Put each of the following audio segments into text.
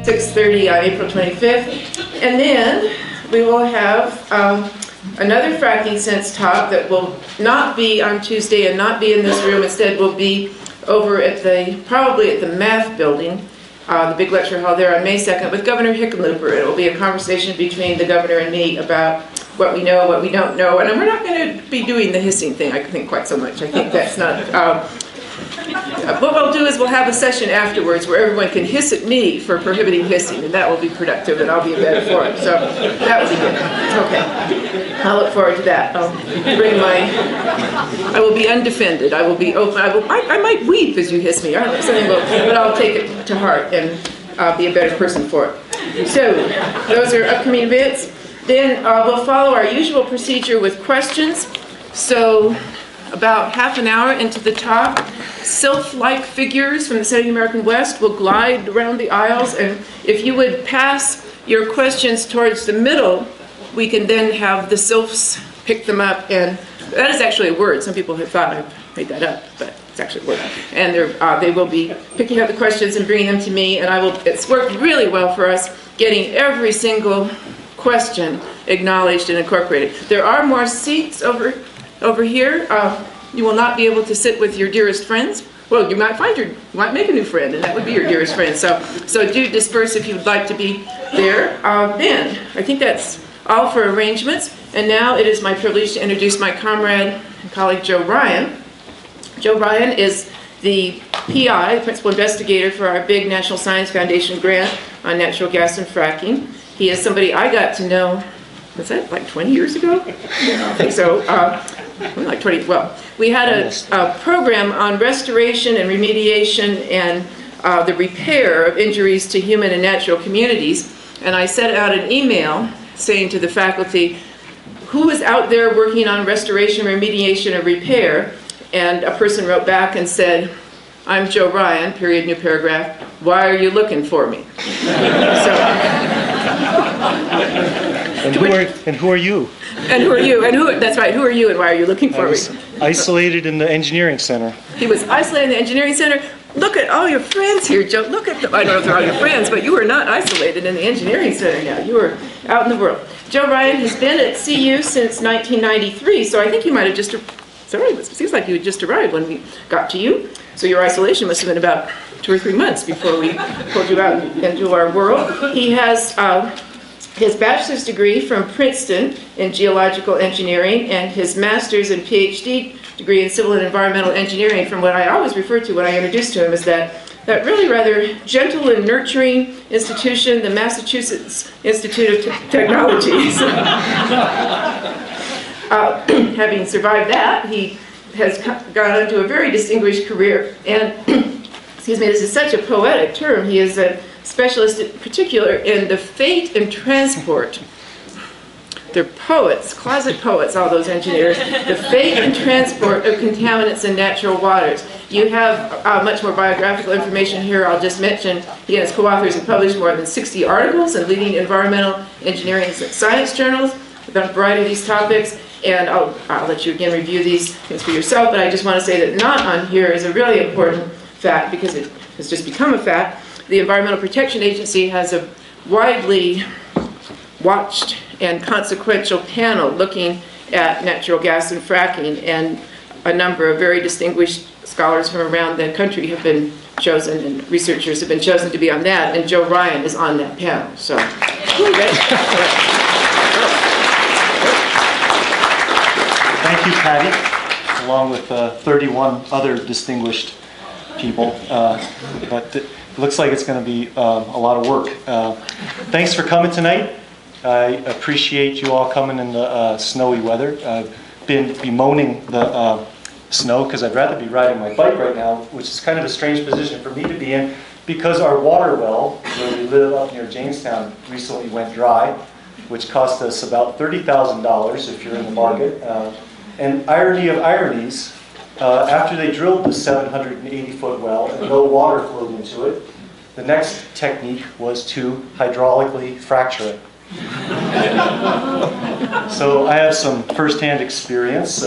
6:30 on April 25th. And then we will have another FrackingSense talk that will not be on Tuesday and not be in this room. Instead, will be over at probably at the math building, the big lecture hall there on May 2nd with Governor Hickenlooper. It will be a conversation between the governor and me about what we know, what we don't know. And we're not going to be doing the hissing thing, I think, quite so much. I think that's not... what we'll do is we'll have a session afterwards where everyone can hiss at me for prohibiting hissing, and that will be productive, and I'll be better for it. So that will be good. Okay. I'll look forward to that. I will be undefended. I will be open. I might weep as you hiss me. I don't know, something but I'll take it to heart and be a better person for it. So those are upcoming events. Then we'll follow our usual procedure with questions. So about half an hour into the talk, sylph-like figures from the Setting American West will glide around the aisles, and if you would pass your questions towards the middle, we can then have the sylphs pick them up, and that is actually a word. Some people have thought I've made that up, but it's actually a word. And they will be picking up the questions and bringing them to me, and it's worked really well for us getting every single question acknowledged and incorporated. There are more seats over here. You will not be able to sit with your dearest friends. Well, you might make a new friend, and that would be your dearest friend. So do disperse if you would like to be there. Then, I think that's all for arrangements. And now it is my privilege to introduce my comrade and colleague, Joe Ryan. Joe Ryan is the PI, the principal investigator for our big National Science Foundation grant on natural gas and fracking. He is somebody I got to know, was that like 20 years ago? I think so. Like 20, well, we had a program on restoration and remediation and the repair of injuries to human and natural communities. And I sent out an email saying to the faculty, who is out there working on restoration, remediation, and repair? And a person wrote back and said, I'm Joe Ryan, period, new paragraph. Why are you looking for me? And who are you? And who are you? That's right, who are you and why are you looking for me? Isolated in the engineering center. He was isolated in the engineering center. Look at all your friends here, Joe. Look at them. I don't know if they're all your friends, but you were not isolated in the engineering center now. You were out in the world. Joe Ryan has been at CU since 1993, so I think you might have just, sorry, it seems like you had just arrived when we got to you. So your isolation must have been about 2 or 3 months before we pulled you out into our world. He has his bachelor's degree from Princeton in geological engineering and his master's and PhD degree in civil and environmental engineering from what I always refer to when I introduced to him as that really rather gentle and nurturing institution, the Massachusetts Institute of Technology. Having survived that, he has gone on to a very distinguished career. And, excuse me, this is such a poetic term. He is a specialist in particular in the fate and transport. They're poets, closet poets, all those engineers. The fate and transport of contaminants in natural waters. You have much more biographical information here. I'll just mention he and his co-authors have published more than 60 articles in leading environmental engineering and science journals about a variety of these topics. And I'll let you again review these things for yourself, but I just want to say that not on here is a really important fact because it has just become a fact. The Environmental Protection Agency has a widely watched and consequential panel looking at natural gas and fracking, and a number of very distinguished scholars from around the country have been chosen, and researchers have been chosen to be on that, and Joe Ryan is on that panel. So, Thank you, Patty, along with 31 other distinguished people. But it looks like it's going to be a lot of work. Thanks for coming tonight. I appreciate you all coming in the snowy weather. I've been bemoaning the snow because I'd rather be riding my bike right now, which is kind of a strange position for me to be in because our water well, where we live up near Jamestown, recently went dry, which cost us about $30,000 if you're in the market. And irony of ironies, after they drilled the 780-foot well and no water flowed into it, the next technique was to hydraulically fracture it. So I have some first-hand experience,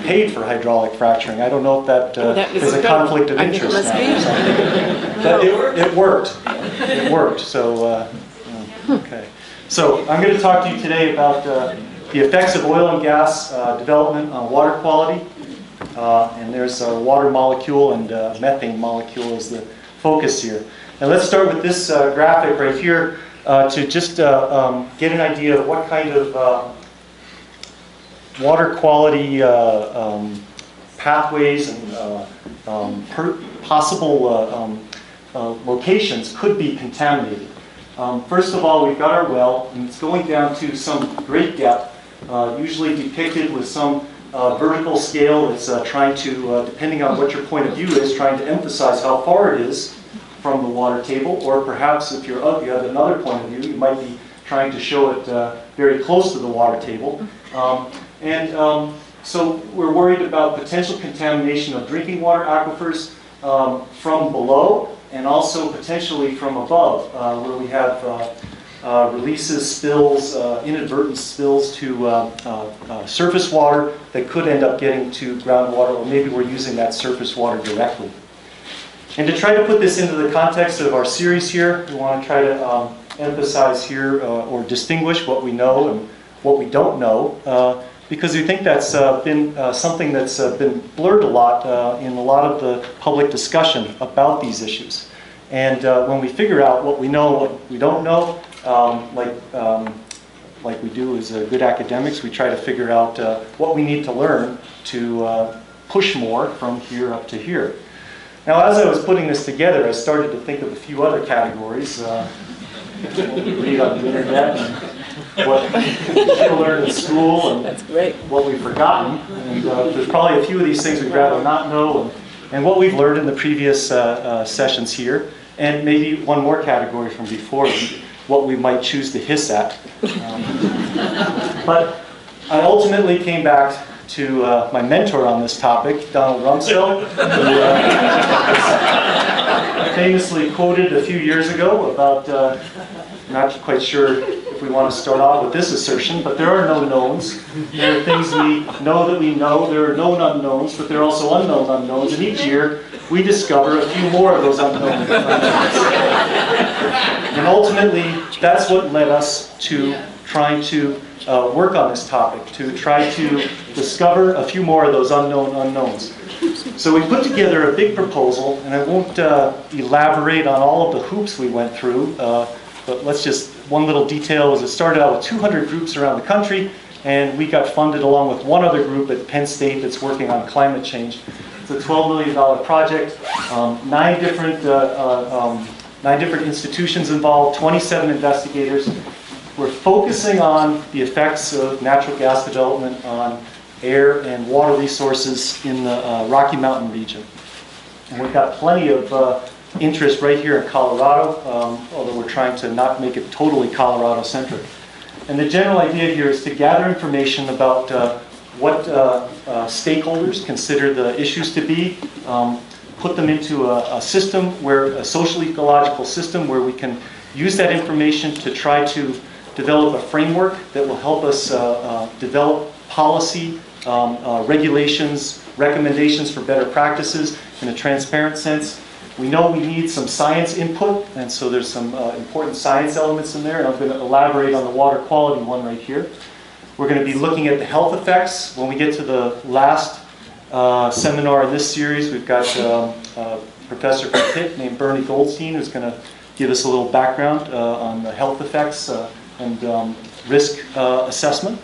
paid for hydraulic fracturing. I don't know if that is a conflict of interest now. It worked. it worked. So, okay. So I'm going to talk to you today about the effects of oil and gas development on water quality. And there's a water molecule and methane molecule is the focus here. And let's start with this graphic right here to just get an idea of what kind of water quality pathways and possible locations could be contaminated. First of all, we've got our well, and it's going down to some great depth, usually depicted with some vertical scale that's trying to, depending on what your point of view is, trying to emphasize how far it is from the water table, or perhaps if you have another point of view, you might be trying to show it very close to the water table. So we're worried about potential contamination of drinking water aquifers from below and also potentially from above, where we have releases, spills, inadvertent spills to surface water that could end up getting to groundwater, or maybe we're using that surface water directly. And to try to put this into the context of our series here, we want to try to emphasize here or distinguish what we know and what we don't know, because we think that's been something that's been blurred a lot in a lot of the public discussion about these issues. And when we figure out what we know, what we don't know, like we do as good academics, we try to figure out what we need to learn to push more from here up to here. Now, as I was putting this together, I started to think of a few other categories. What we read on the internet, and what we learn in school, and That's great. what we've forgotten. And there's probably a few of these things we'd rather not know, and what we've learned in the previous sessions here, and maybe one more category from before, what we might choose to hiss at. But I ultimately came back to my mentor on this topic, Donald Rumsfeld, who famously quoted a few years ago about, not quite sure if we want to start off with this assertion, but there are no knowns. There are things we know that we know. There are known unknowns, but there are also unknown unknowns. And each year, we discover a few more of those unknown unknowns. And ultimately, that's what led us to trying to work on this topic, to try to discover a few more of those unknown unknowns. So we put together a big proposal, and I won't elaborate on all of the hoops we went through, but let's just, one little detail is it started out with 200 groups around the country, and we got funded along with one other group at Penn State that's working on climate change. It's a $12 million project, 9 different institutions involved, 27 investigators. We're focusing on the effects of natural gas development on air and water resources in the Rocky Mountain region. And we've got plenty of interest right here in Colorado, although we're trying to not make it totally Colorado-centric. And the general idea here is to gather information about what stakeholders consider the issues to be, put them into a system, a social ecological system where we can use that information to try to develop a framework that will help us develop policy, regulations, recommendations for better practices in a transparent sense. We know we need some science input, and so there's some important science elements in there, and I'm going to elaborate on the water quality one right here. We're going to be looking at the health effects. When we get to the last seminar in this series, we've got a professor from Pitt named Bernie Goldstein who's going to give us a little background on the health effects and risk assessment.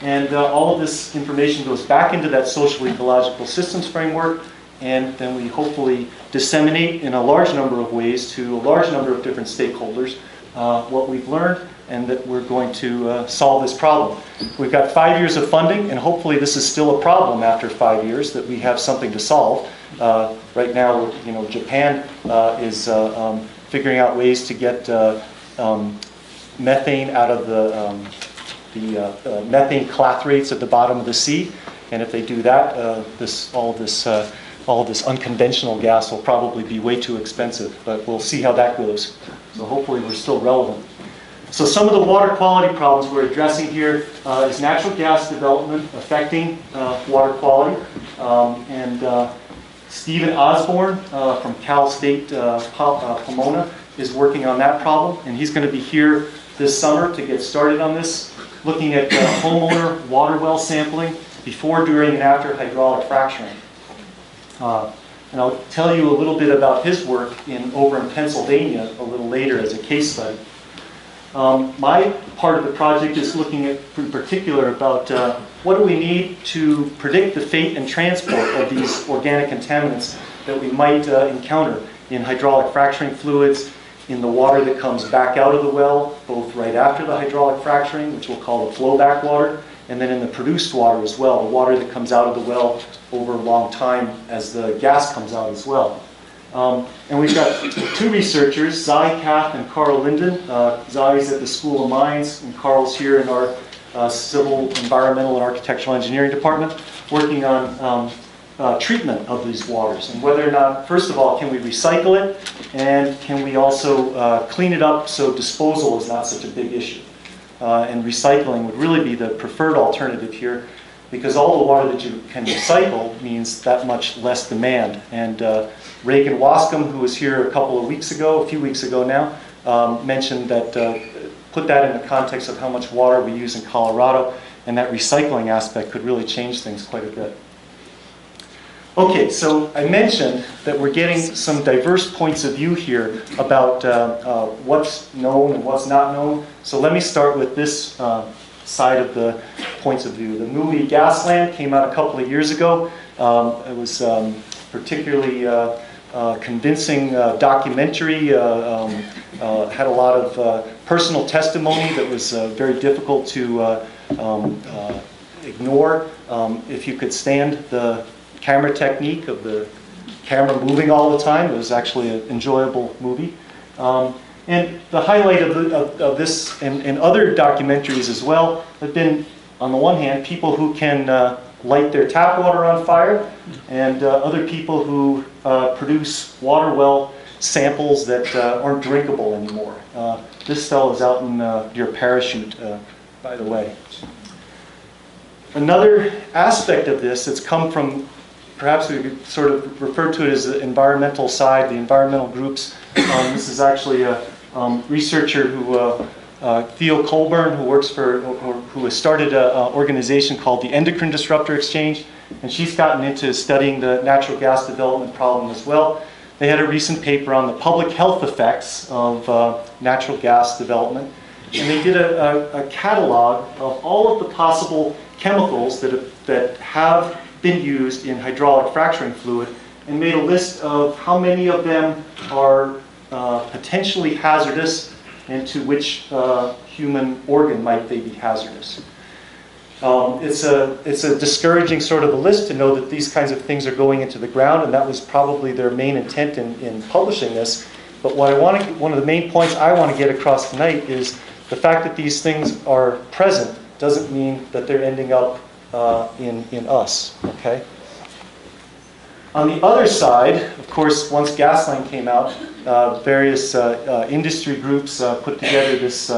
And all of this information goes back into that social ecological systems framework, and then we hopefully disseminate in a large number of ways to a large number of different stakeholders what we've learned and that we're going to solve this problem. We've got 5 years of funding, and hopefully this is still a problem after 5 years, that we have something to solve. Right now, Japan is figuring out ways to get methane out of the methane clathrates at the bottom of the sea, and if they do that, all of this unconventional gas will probably be way too expensive, but we'll see how that goes. So hopefully we're still relevant. So some of the water quality problems we're addressing here is natural gas development affecting water quality. Stephen Osborne from Cal State Pomona is working on that problem, and he's going to be here this summer to get started on this, looking at homeowner water well sampling before, during, and after hydraulic fracturing. And I'll tell you a little bit about his work over in Pennsylvania a little later as a case study. My part of the project is looking at, in particular, about what do we need to predict the fate and transport of these organic contaminants that we might encounter in hydraulic fracturing fluids, in the water that comes back out of the well, both right after the hydraulic fracturing, which we'll call the flowback water, and then in the produced water as well, the water that comes out of the well over a long time as the gas comes out as well. And we've got two researchers, Zai Kath and Carl Linden. Zai's at the School of Mines, and Carl's here in our Civil, Environmental, and Architectural Engineering department, working on treatment of these waters, and whether or not, first of all, can we recycle it, and can we also clean it up so disposal is not such a big issue. And recycling would really be the preferred alternative here, because all the water that you can recycle means that much less demand. And Reagan Wascom, who was here a few weeks ago now, mentioned that, put that in the context of how much water we use in Colorado, and that recycling aspect could really change things quite a bit. Okay, so I mentioned that we're getting some diverse points of view here about what's known and what's not known. So let me start with this side of the points of view. The movie Gasland came out a couple of years ago. It was particularly convincing documentary, had a lot of personal testimony that was very difficult to ignore. If you could stand the camera technique of the camera moving all the time, it was actually an enjoyable movie. And the highlight of this and other documentaries as well have been, on the one hand, people who can light their tap water on fire, and other people who produce water well samples that aren't drinkable anymore. This fellow is out in your parachute, by the way. Another aspect of this that's come from, perhaps we could sort of refer to it as the environmental side, the environmental groups. This is actually a researcher who, Theo Colburn, who works for, or who has started an organization called the Endocrine Disruptor Exchange, and she's gotten into studying the natural gas development problem as well. They had a recent paper on the public health effects of natural gas development, and they did a catalog of all of the possible chemicals that have been used in hydraulic fracturing fluid, and made a list of how many of them are potentially hazardous and to which human organ might they be hazardous. It's a discouraging sort of a list to know that these kinds of things are going into the ground, and that was probably their main intent in publishing this. But what one of the main points I want to get across tonight is the fact that these things are present doesn't mean that they're ending up in us, okay? On the other side, of course, once Gasland came out, various industry groups put together this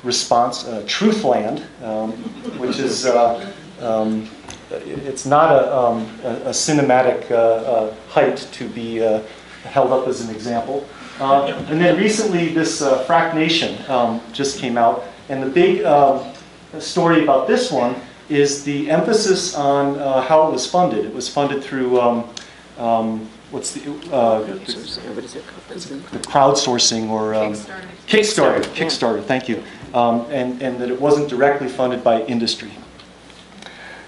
response, Truthland, which is, it's not a cinematic height to be held up as an example. And then recently this Frack Nation just came out, and the big story about this one is the emphasis on how it was funded. It was funded through what's the crowdsourcing or Kickstarter. Thank you, and that it wasn't directly funded by industry.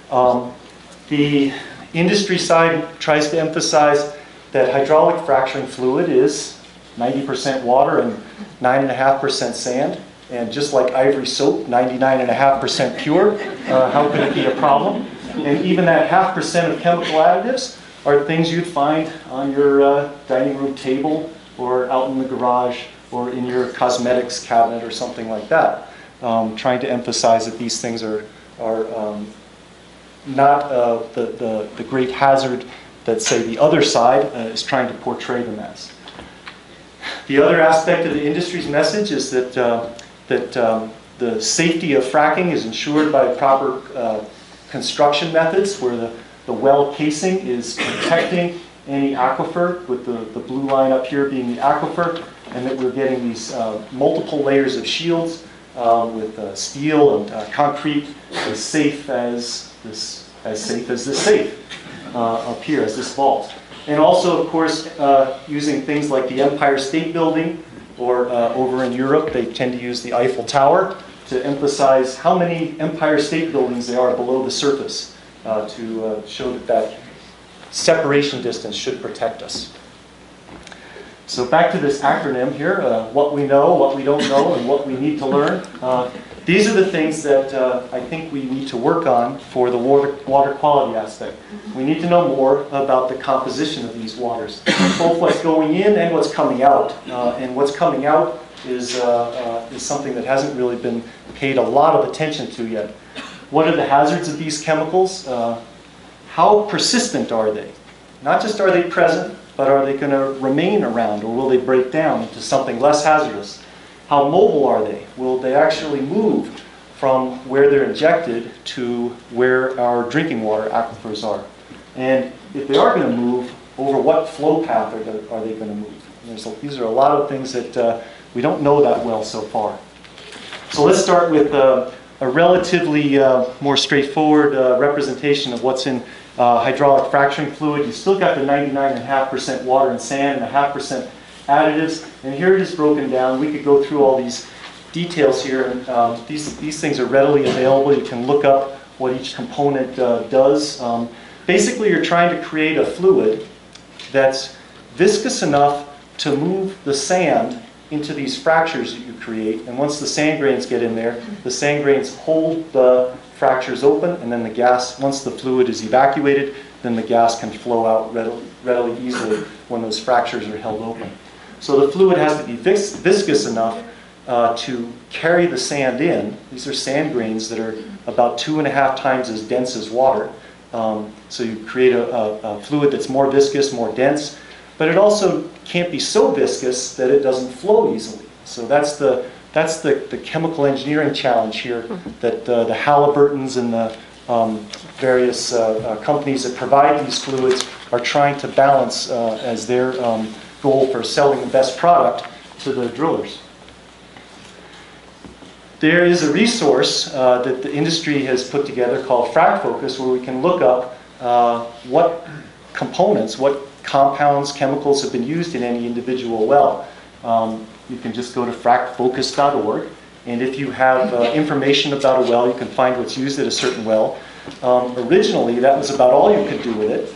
The industry side tries to emphasize that hydraulic fracturing fluid is 90% water and 9.5% sand. And just like ivory soap, 99.5% pure, how could it be a problem? And even that 0.5% of chemical additives are things you'd find on your dining room table or out in the garage or in your cosmetics cabinet or something like that. Trying to emphasize that these things are not the great hazard that, say, the other side is trying to portray them as. The other aspect of the industry's message is that the safety of fracking is ensured by proper construction methods, where the well casing is protecting any aquifer, with the blue line up here being the aquifer, and that we're getting these multiple layers of shields with steel and concrete as safe as this safe up here, as this vault. And also, of course, using things like the Empire State Building, or over in Europe, they tend to use the Eiffel Tower to emphasize how many Empire State Buildings there are below the surface to show that separation distance should protect us. So back to this acronym here, what we know, what we don't know, and what we need to learn. These are the things that I think we need to work on for the water quality aspect. We need to know more about the composition of these waters, both what's going in and what's coming out. And what's coming out is something that hasn't really been paid a lot of attention to yet. What are the hazards of these chemicals? How persistent are they? Not just are they present, but are they going to remain around, or will they break down into something less hazardous? How mobile are they? Will they actually move from where they're injected to where our drinking water aquifers are? And if they are going to move, over what flow path are they going to move? These are a lot of things that we don't know that well so far. So let's start with a relatively more straightforward representation of what's in hydraulic fracturing fluid. You still got the 99.5% water and sand and 0.5% additives, and here it is broken down. We could go through all these details here, and these things are readily available. You can look up what each component does. Basically, you're trying to create a fluid that's viscous enough to move the sand into these fractures that you create, and once the sand grains get in there, the sand grains hold the fractures open, and then the gas, once the fluid is evacuated, then the gas can flow out readily easily when those fractures are held open. So the fluid has to be viscous enough to carry the sand in. These are sand grains that are about 2.5 times as dense as water. So you create a fluid that's more viscous, more dense, but it also can't be so viscous that it doesn't flow easily. So that's the chemical engineering challenge here that the Halliburtons and the various companies that provide these fluids are trying to balance as their goal for selling the best product to the drillers. There is a resource that the industry has put together called FrackFocus, where we can look up what components, what compounds, chemicals have been used in any individual well. You can just go to frackfocus.org, and if you have information about a well, you can find what's used at a certain well. Originally, that was about all you could do with it.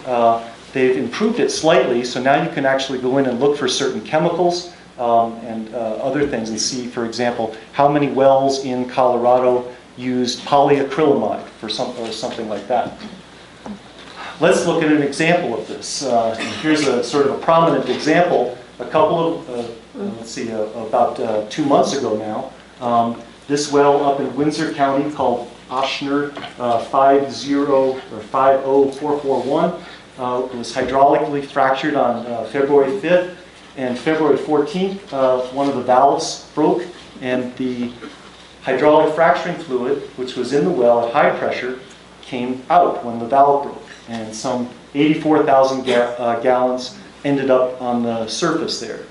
They've improved it slightly, so now you can actually go in and look for certain chemicals and other things and see, for example, how many wells in Colorado used polyacrylamide or something like that. Let's look at an example of this. Here's a sort of a prominent example. A couple of, about 2 months ago now, this well up in Windsor County called Oshner 50441 was hydraulically fractured on February 5th, and February 14th, one of the valves broke, and the hydraulic fracturing fluid, which was in the well at high pressure, came out when the valve broke, and some 84,000 gallons ended up on the surface there.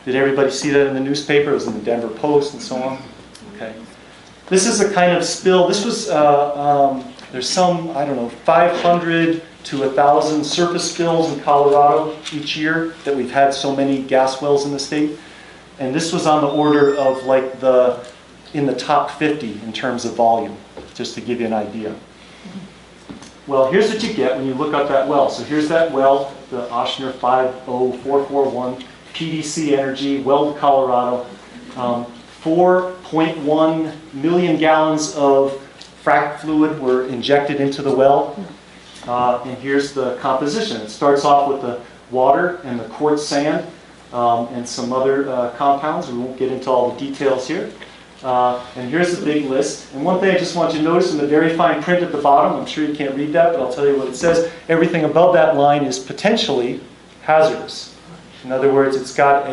Did everybody see that in the newspaper? It was in the Denver Post and so on. Okay. This is a kind of spill. This was, there's some, 500 to 1,000 surface spills in Colorado each year that we've had so many gas wells in the state. And this was on the order of like in the top 50 in terms of volume, just to give you an idea. Well, here's what you get when you look up that well. So here's that well, the Oshner 50441, PDC Energy, Weld, Colorado. 4.1 million gallons of frac fluid were injected into the well. And here's the composition. It starts off with the water and the quartz sand and some other compounds. We won't get into all the details here. And here's the big list. And one thing I just want you to notice in the very fine print at the bottom, I'm sure you can't read that, but I'll tell you what it says. Everything above that line is potentially hazardous. In other words, it's got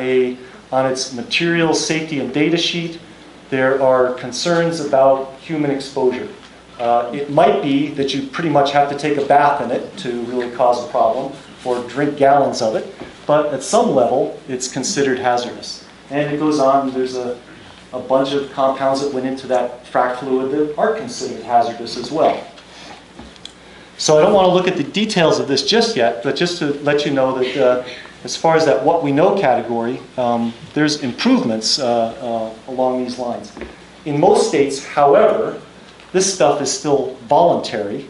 on its materials safety and data sheet, there are concerns about human exposure. It might be that you pretty much have to take a bath in it to really cause a problem, or drink gallons of it. but at some level, it's considered hazardous. And it goes on, there's a bunch of compounds that went into that frac fluid that are considered hazardous as well. So I don't want to look at the details of this just yet, but just to let you know that as far as that what we know category, there's improvements along these lines. In most states, however, this stuff is still voluntary.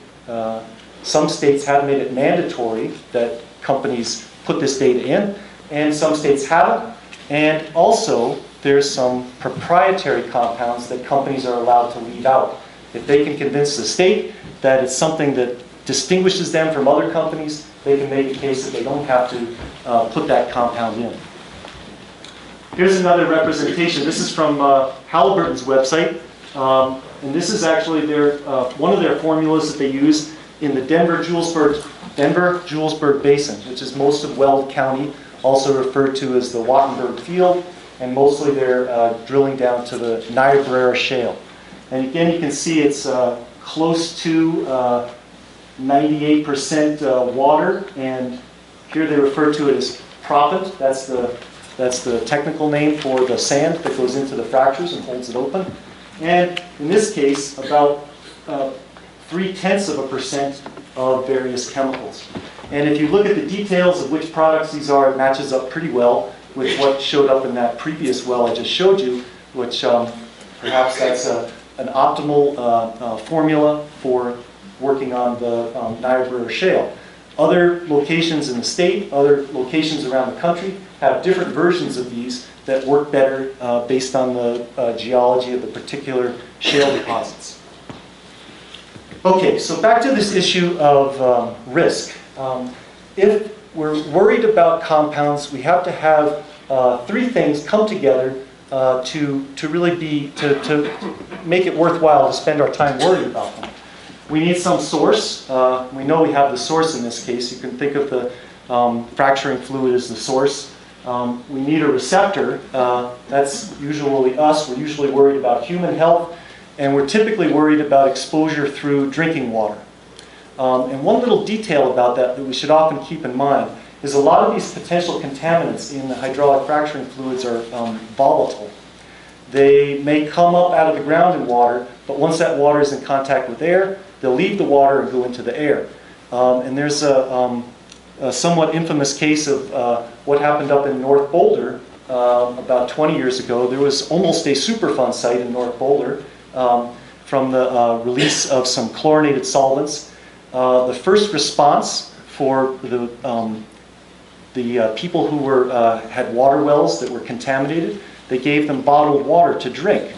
Some states have made it mandatory that companies put this data in, and some states haven't. And also, there's some proprietary compounds that companies are allowed to leave out. If they can convince the state that it's something that distinguishes them from other companies, they can make a case that they don't have to put that compound in. Here's another representation. This is from Halliburton's website. And this is actually their, one of their formulas that they use in the Denver-Julesburg Basin, which is most of Weld County, also referred to as the Wattenberg Field, and mostly they're drilling down to the Niobrara Shale. And again, you can see it's close to 98% water, and here they refer to it as proppant. That's the technical name for the sand that goes into the fractures and holds it open. And in this case, about 0.3% of various chemicals. And if you look at the details of which products these are, it matches up pretty well with what showed up in that previous well I just showed you, which perhaps that's an optimal formula for working on the Niobrara Shale. Other locations in the state, other locations around the country have different versions of these that work better based on the geology of the particular shale deposits. Okay, so back to this issue of risk. If we're worried about compounds, we have to have three things come together to really to make it worthwhile to spend our time worrying about them. We need some source. We know we have the source in this case. You can think of the fracturing fluid as the source. We need a receptor. That's usually us. We're usually worried about human health, and we're typically worried about exposure through drinking water. And one little detail about that we should often keep in mind is a lot of these potential contaminants in the hydraulic fracturing fluids are volatile. They may come up out of the ground in water, but once that water is in contact with air, they'll leave the water and go into the air. And there's a somewhat infamous case of what happened up in North Boulder about 20 years ago. There was almost a Superfund site in North Boulder from the release of some chlorinated solvents. The first response for the people who had water wells that were contaminated, they gave them bottled water to drink.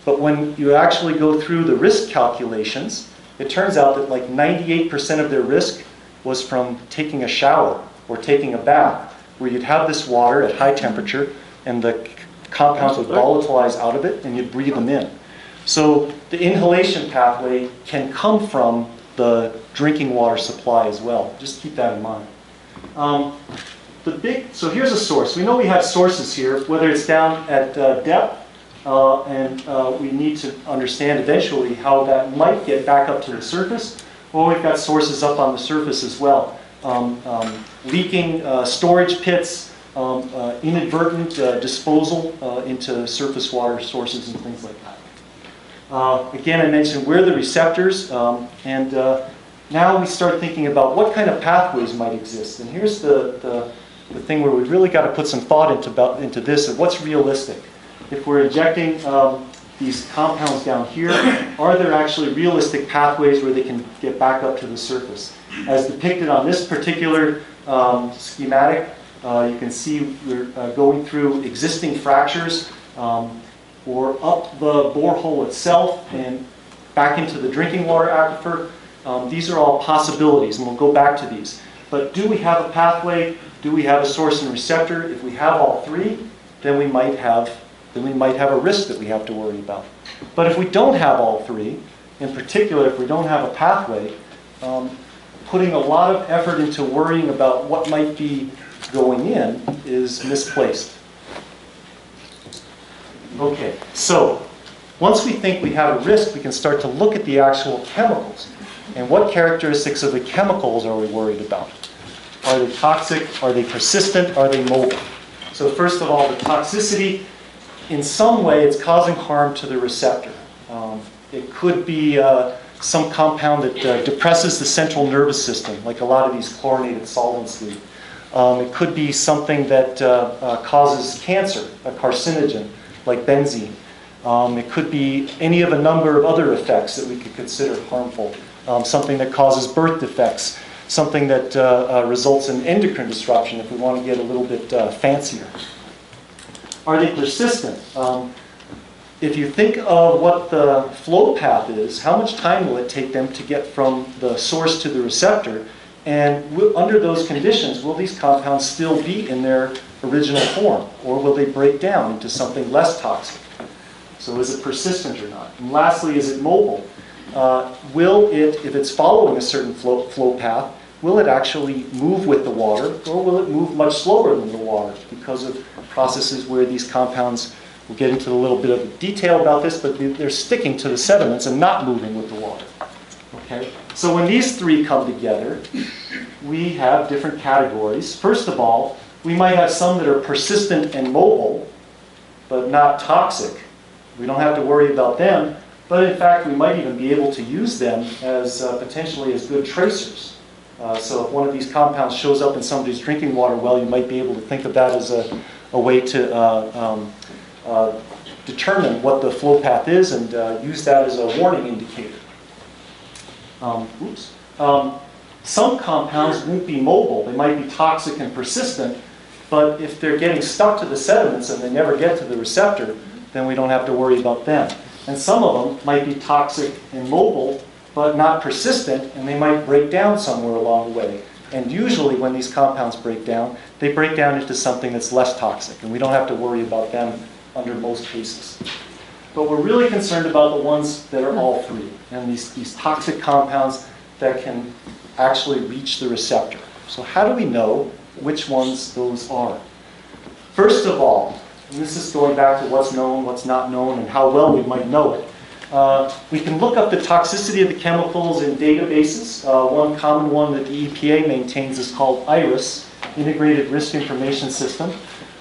But when you actually go through the risk calculations, it turns out that like 98% of their risk was from taking a shower or taking a bath, where you'd have this water at high temperature and the compounds would volatilize out of it and you'd breathe them in. So the inhalation pathway can come from the drinking water supply as well. Just keep that in mind. So here's a source. We know we have sources here, whether it's down at depth, and we need to understand eventually how that might get back up to the surface, or we've got sources up on the surface as well. Leaking storage pits, inadvertent disposal into surface water sources and things like that. Again, I mentioned we're the receptors, and now we start thinking about what kind of pathways might exist. And here's the thing where we've really got to put some thought into this, and what's realistic. If we're injecting these compounds down here, are there actually realistic pathways where they can get back up to the surface? As depicted on this particular schematic, you can see we're going through existing fractures or up the borehole itself and back into the drinking water aquifer. These are all possibilities, and we'll go back to these. But do we have a pathway? Do we have a source and receptor? If we have all three, then we might have a risk that we have to worry about. But if we don't have all three, in particular if we don't have a pathway, putting a lot of effort into worrying about what might be going in is misplaced. Okay, so once we think we have a risk, we can start to look at the actual chemicals. And what characteristics of the chemicals are we worried about? Are they toxic? Are they persistent? Are they mobile? So first of all, the toxicity, in some way, it's causing harm to the receptor. It could be some compound that depresses the central nervous system, like a lot of these chlorinated solvents do. It could be something that causes cancer, a carcinogen, like benzene. It could be any of a number of other effects that we could consider harmful. Something that causes birth defects, something that results in endocrine disruption, if we want to get a little bit fancier. Are they persistent? If you think of what the flow path is, how much time will it take them to get from the source to the receptor? And under those conditions, will these compounds still be in their original form? Or will they break down into something less toxic? So is it persistent or not? And lastly, is it mobile? Will it, if it's following a certain flow path, will it actually move with the water, or will it move much slower than the water because of processes where these compounds, we'll get into a little bit of detail about this, but they're sticking to the sediments and not moving with the water. Okay? So when these three come together, we have different categories. First of all, we might have some that are persistent and mobile, but not toxic. We don't have to worry about them, but in fact, we might even be able to use them as potentially as good tracers. So if one of these compounds shows up in somebody's drinking water well, you might be able to think of that as a way to determine what the flow path is and use that as a warning indicator. Some compounds won't be mobile. They might be toxic and persistent, but if they're getting stuck to the sediments and they never get to the receptor, then we don't have to worry about them. And some of them might be toxic and mobile, but not persistent, and they might break down somewhere along the way. And usually when these compounds break down, they break down into something that's less toxic, and we don't have to worry about them under most cases. But we're really concerned about the ones that are all three, and these toxic compounds that can actually reach the receptor. So how do we know which ones those are? First of all, and this is going back to what's known, what's not known, and how well we might know it. We can look up the toxicity of the chemicals in databases. One common one that the EPA maintains is called IRIS, Integrated Risk Information System.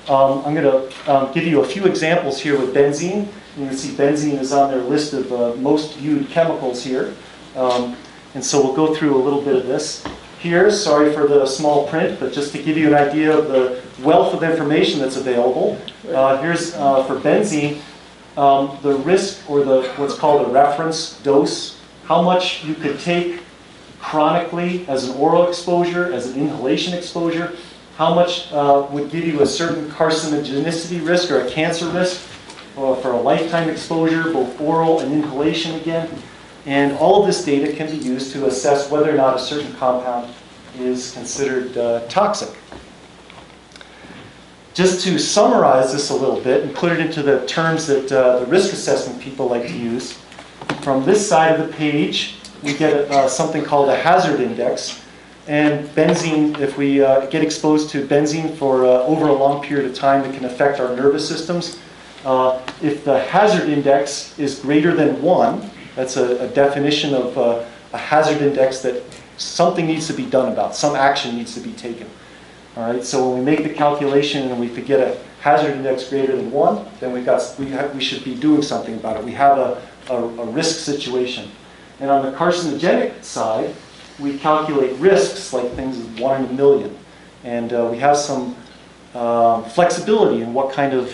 I'm going to give you a few examples here with benzene. You can see benzene is on their list of most viewed chemicals here. And so we'll go through a little bit of this. Here, sorry for the small print, but just to give you an idea of the wealth of information that's available. Here's for benzene, the risk, or what's called a reference dose, how much you could take chronically as an oral exposure, as an inhalation exposure, how much would give you a certain carcinogenicity risk or a cancer risk for a lifetime exposure, both oral and inhalation again. And all of this data can be used to assess whether or not a certain compound is considered toxic. Just to summarize this a little bit and put it into the terms that the risk assessment people like to use, from this side of the page, we get something called a hazard index. And benzene, if we get exposed to benzene for over a long period of time, it can affect our nervous systems. If the hazard index is greater than 1, that's a definition of a hazard index that something needs to be done about, some action needs to be taken. All right, so when we make the calculation and we get a hazard index greater than 1, then we should be doing something about it. We have a risk situation. And on the carcinogenic side, we calculate risks like things 1 in a million. And we have some flexibility in what kind of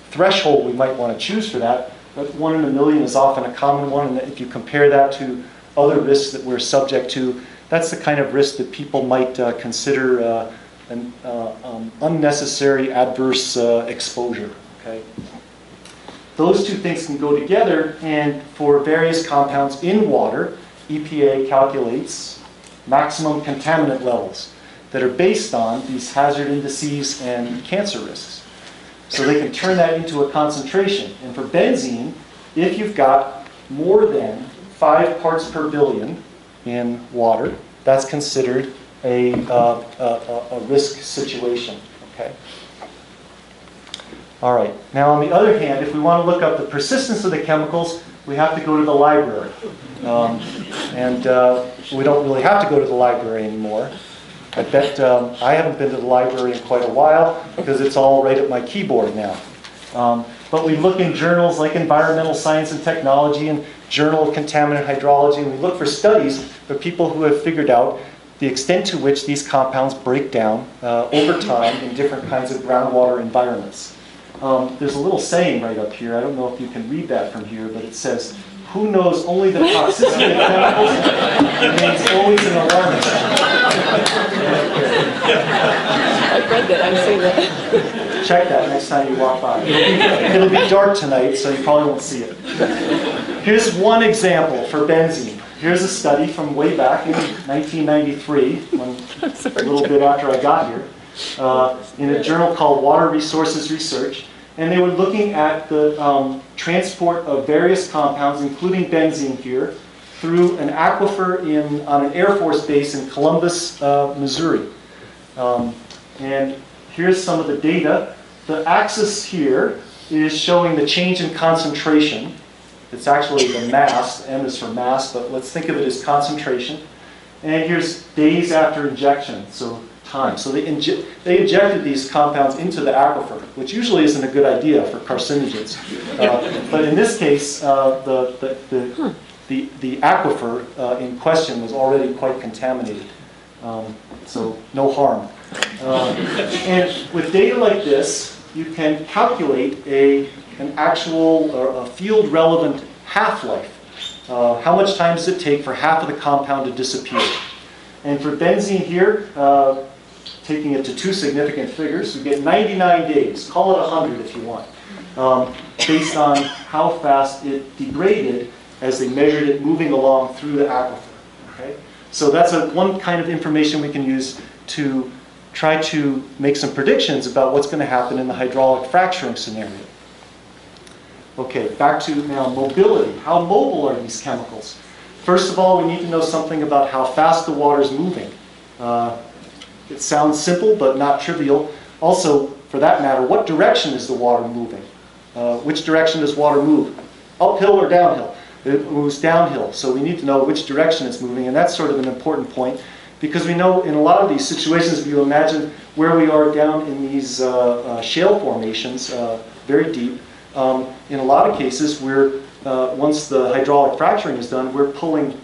threshold we might want to choose for that. But 1 in a million is often a common one, and if you compare that to other risks that we're subject to, that's the kind of risk that people might consider an unnecessary adverse exposure. Okay? Those two things can go together, and for various compounds in water, EPA calculates maximum contaminant levels that are based on these hazard indices and cancer risks. So they can turn that into a concentration. And for benzene, if you've got more than 5 parts per billion in water, that's considered a risk situation. Okay. All right. Now, on the other hand, if we want to look up the persistence of the chemicals, we have to go to the library. We don't really have to go to the library anymore. I bet I haven't been to the library in quite a while because it's all right at my keyboard now. But we look in journals like Environmental Science and Technology and Journal of Contaminant Hydrology, and we look for studies of people who have figured out the extent to which these compounds break down over time in different kinds of groundwater environments. There's a little saying right up here. I don't know if you can read that from here, but it says, "Who knows only the toxicity of chemicals remains always an alarmist." I've read that, I've seen that. Check that next time you walk by. It'll be dark tonight, so you probably won't see it. Here's one example for benzene. Here's a study from way back in 1993, a little bit after I got here, in a journal called Water Resources Research. And they were looking at the transport of various compounds, including benzene here, through an aquifer on an Air Force base in Columbus, Missouri. And here's some of the data. The axis here is showing the change in concentration. It's actually the mass, M is for mass, but let's think of it as concentration. And here's days after injection, so time. So they injected these compounds into the aquifer, which usually isn't a good idea for carcinogens. But in this case, the aquifer in question was already quite contaminated. So no harm. And with data like this, you can calculate an actual or a field relevant half-life. How much time does it take for half of the compound to disappear? And for benzene here, taking it to two significant figures, we get 99 days. Call it 100 if you want, based on how fast it degraded as they measured it moving along through the aquifer. Okay? So that's one kind of information we can use to try to make some predictions about what's going to happen in the hydraulic fracturing scenario. Okay, back to now mobility. How mobile are these chemicals? First of all, we need to know something about how fast the water is moving. It sounds simple, but not trivial. Also, for that matter, what direction is the water moving? Which direction does water move? Uphill or downhill? It moves downhill, so we need to know which direction it's moving, and that's sort of an important point, because we know in a lot of these situations, if you imagine where we are down in these shale formations, very deep, in a lot of cases, once the hydraulic fracturing is done, we're pulling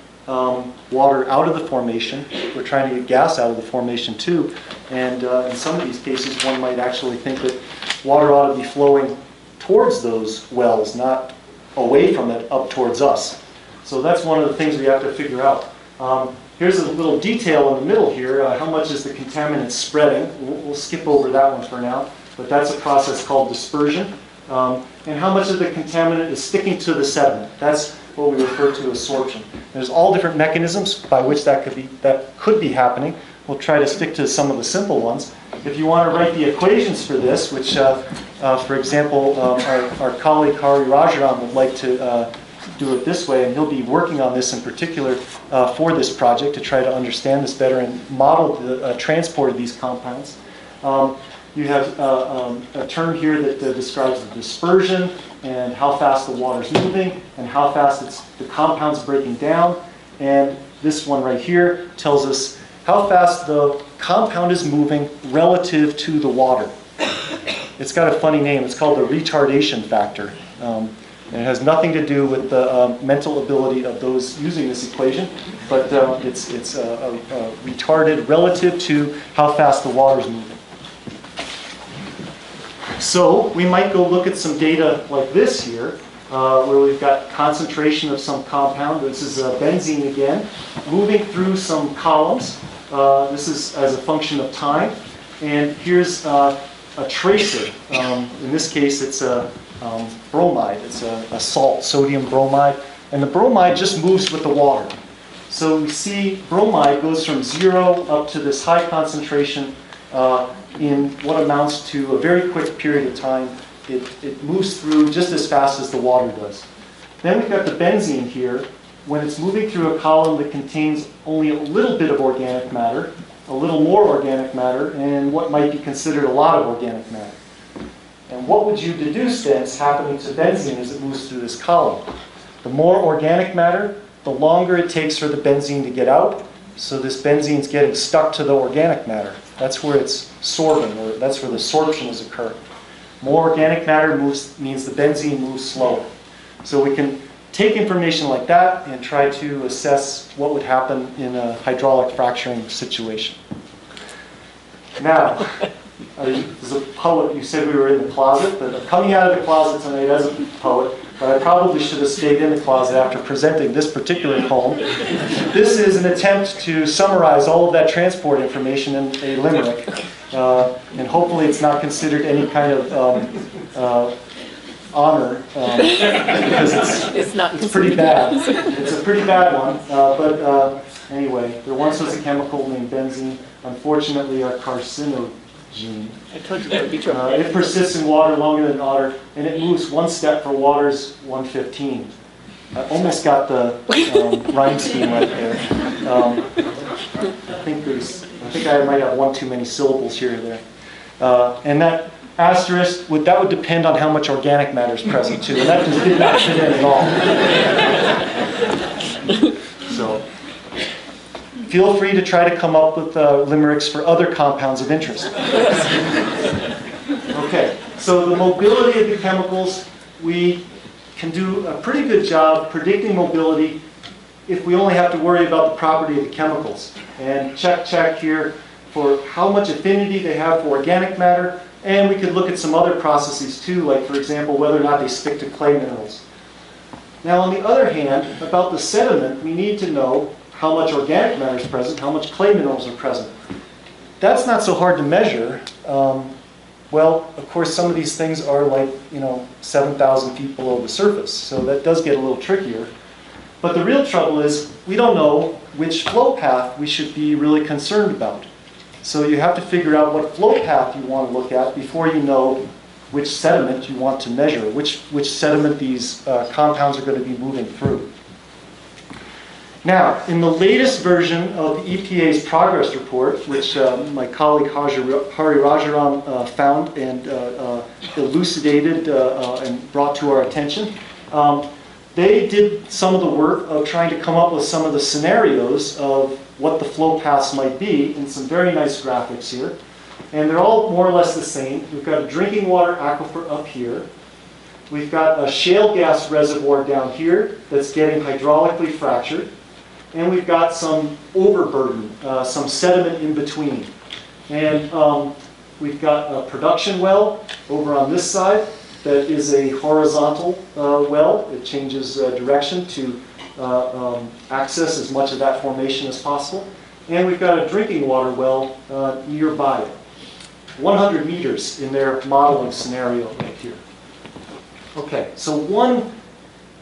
water out of the formation. We're trying to get gas out of the formation too. And in some of these cases, one might actually think that water ought to be flowing towards those wells, not away from it, up towards us. So that's one of the things we have to figure out. Here's a little detail in the middle here. How much is the contaminant spreading? We'll skip over that one for now. But that's a process called dispersion. And how much of the contaminant is sticking to the sediment? That's what we refer to as sorption. There's all different mechanisms by which that could be happening. We'll try to stick to some of the simple ones. If you want to write the equations for this, which, for example, our colleague Hari Rajaram would like to do it this way, and he'll be working on this in particular for this project to try to understand this better and model the transport of these compounds. You have a term here that describes the dispersion and how fast the water is moving and how fast the compound's breaking down. And this one right here tells us how fast the compound is moving relative to the water. It's got a funny name. It's called the retardation factor. And it has nothing to do with the mental ability of those using this equation, but it's retarded relative to how fast the water is moving. So we might go look at some data like this here, where we've got concentration of some compound. This is benzene again, moving through some columns. This is as a function of time. And here's a tracer. In this case, it's a bromide. It's a salt, sodium bromide. And the bromide just moves with the water. So we see bromide goes from 0 up to this high concentration in what amounts to a very quick period of time. It moves through just as fast as the water does. Then we've got the benzene here. When it's moving through a column that contains only a little bit of organic matter, a little more organic matter, and what might be considered a lot of organic matter. And what would you deduce then is happening to benzene as it moves through this column? The more organic matter, the longer it takes for the benzene to get out, So this benzene's getting stuck to the organic matter. That's where it's sorbing, or that's where the sorption is occurring. More organic matter means the benzene moves slower. So we can take information like that and try to assess what would happen in a hydraulic fracturing situation. Now, as a poet, you said we were in the closet, but I'm coming out of the closet tonight as a poet, but I probably should have stayed in the closet after presenting this particular poem. This is an attempt to summarize all of that transport information in a limerick, and hopefully it's not considered any kind of honor, because it's pretty bad. It's a pretty bad one, but anyway, there once was a chemical named benzene, unfortunately a carcinogen. I told you that would be true. It persists in water longer than otter, and it moves one step for water's 1/15. I almost got the rhyme scheme right there. I think I might have one too many syllables here or there. And that asterisk, that would depend on how much organic matter is present too, and that just did not fit in at all. So, feel free to try to come up with limericks for other compounds of interest. Okay, so the mobility of the chemicals, we can do a pretty good job predicting mobility if we only have to worry about the property of the chemicals. And check here for how much affinity they have for organic matter, and we could look at some other processes too, like for example whether or not they stick to clay minerals. Now on the other hand, about the sediment, we need to know how much organic matter is present, how much clay minerals are present. That's not so hard to measure. Well, of course, some of these things are like, 7,000 feet below the surface, so that does get a little trickier. But the real trouble is we don't know which flow path we should be really concerned about. So you have to figure out what flow path you want to look at before you know which sediment you want to measure, which sediment these compounds are going to be moving through. Now, in the latest version of the EPA's progress report, which my colleague Hari Rajaram found and elucidated and brought to our attention, they did some of the work of trying to come up with some of the scenarios of what the flow paths might be in some very nice graphics here. And they're all more or less the same. We've got a drinking water aquifer up here. We've got a shale gas reservoir down here that's getting hydraulically fractured. And we've got some overburden, some sediment in between. And we've got a production well over on this side that is a horizontal well. It changes direction to access as much of that formation as possible. And we've got a drinking water well nearby it. 100 meters in their modeling scenario right here. Okay, so one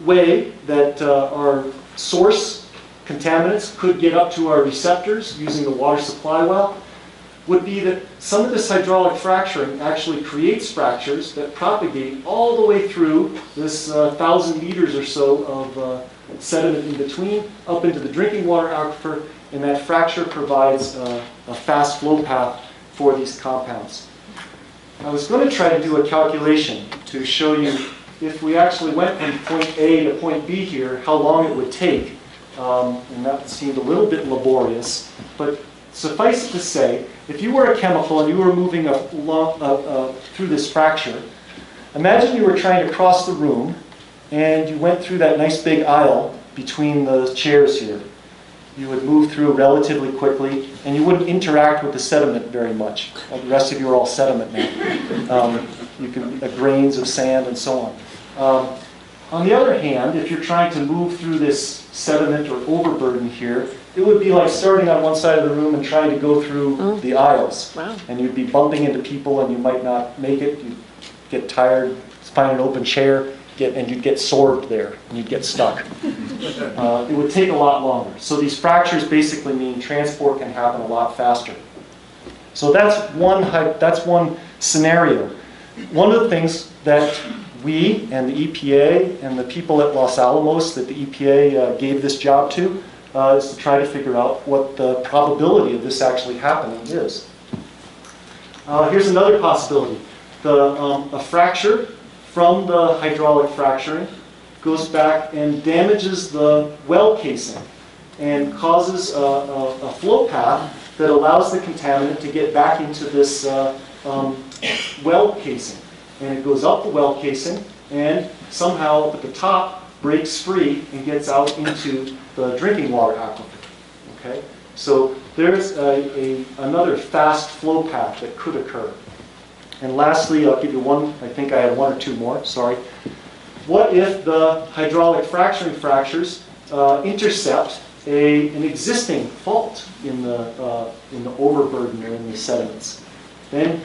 way that our source contaminants could get up to our receptors using the water supply well would be that some of this hydraulic fracturing actually creates fractures that propagate all the way through this 1,000 meters or so of sediment in between up into the drinking water aquifer, and that fracture provides a fast flow path for these compounds. I was going to try to do a calculation to show you if we actually went from point A to point B here, how long it would take. And that seemed a little bit laborious, but suffice it to say, if you were a chemical and you were moving through this fracture, imagine you were trying to cross the room and you went through that nice big aisle between the chairs here. You would move through relatively quickly and you wouldn't interact with the sediment very much. The rest of you are all sediment now. You can grains of sand and so on. On the other hand, if you're trying to move through this sediment or overburden here, it would be like starting on one side of the room and trying to go through the aisles. Wow. And you'd be bumping into people and you might not make it. You'd get tired, find an open chair, and you'd get sorbed there and you'd get stuck. It would take a lot longer. So these fractures basically mean transport can happen a lot faster. So that's one scenario. One of the things that we and the EPA and the people at Los Alamos that the EPA gave this job to is to try to figure out what the probability of this actually happening is. Here's another possibility. A fracture from the hydraulic fracturing goes back and damages the well casing. and causes a flow path that allows the contaminant to get back into this well casing. And it goes up the well casing and somehow up at the top breaks free and gets out into the drinking water aquifer. Okay? So there's another fast flow path that could occur. And lastly, I'll give you one, I think I have one or two more, sorry. What if the hydraulic fracturing fractures intercept an existing fault in the overburden or in the sediments? Then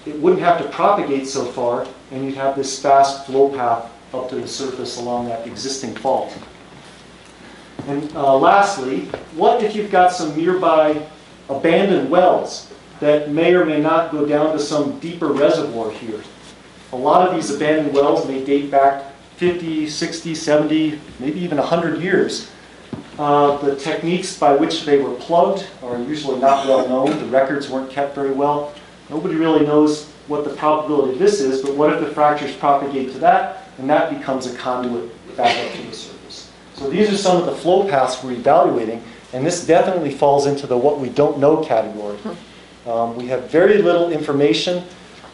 it wouldn't have to propagate so far, and you'd have this fast flow path up to the surface along that existing fault. And lastly, what if you've got some nearby abandoned wells that may or may not go down to some deeper reservoir here? A lot of these abandoned wells may date back 50, 60, 70, maybe even 100 years. The techniques by which they were plugged are usually not well known. The records weren't kept very well. Nobody really knows what the probability of this is, but what if the fractures propagate to that, and that becomes a conduit back up to the surface? So these are some of the flow paths we're evaluating, and this definitely falls into the what we don't know category. We have very little information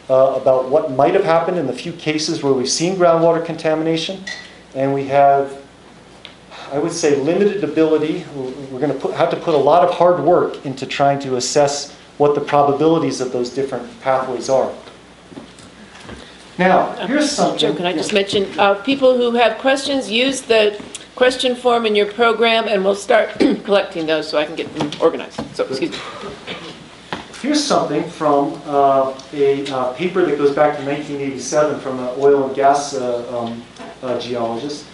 about what might have happened in the few cases where we've seen groundwater contamination, and we have, I would say, limited ability. We're going to have to put a lot of hard work into trying to assess what the probabilities of those different pathways are. Now, here's something. Joe, can I just mention, people who have questions, use the question form in your program, and we'll start collecting those so I can get them organized. So, excuse me. Here's something from a paper that goes back to 1987 from an oil and gas geologist.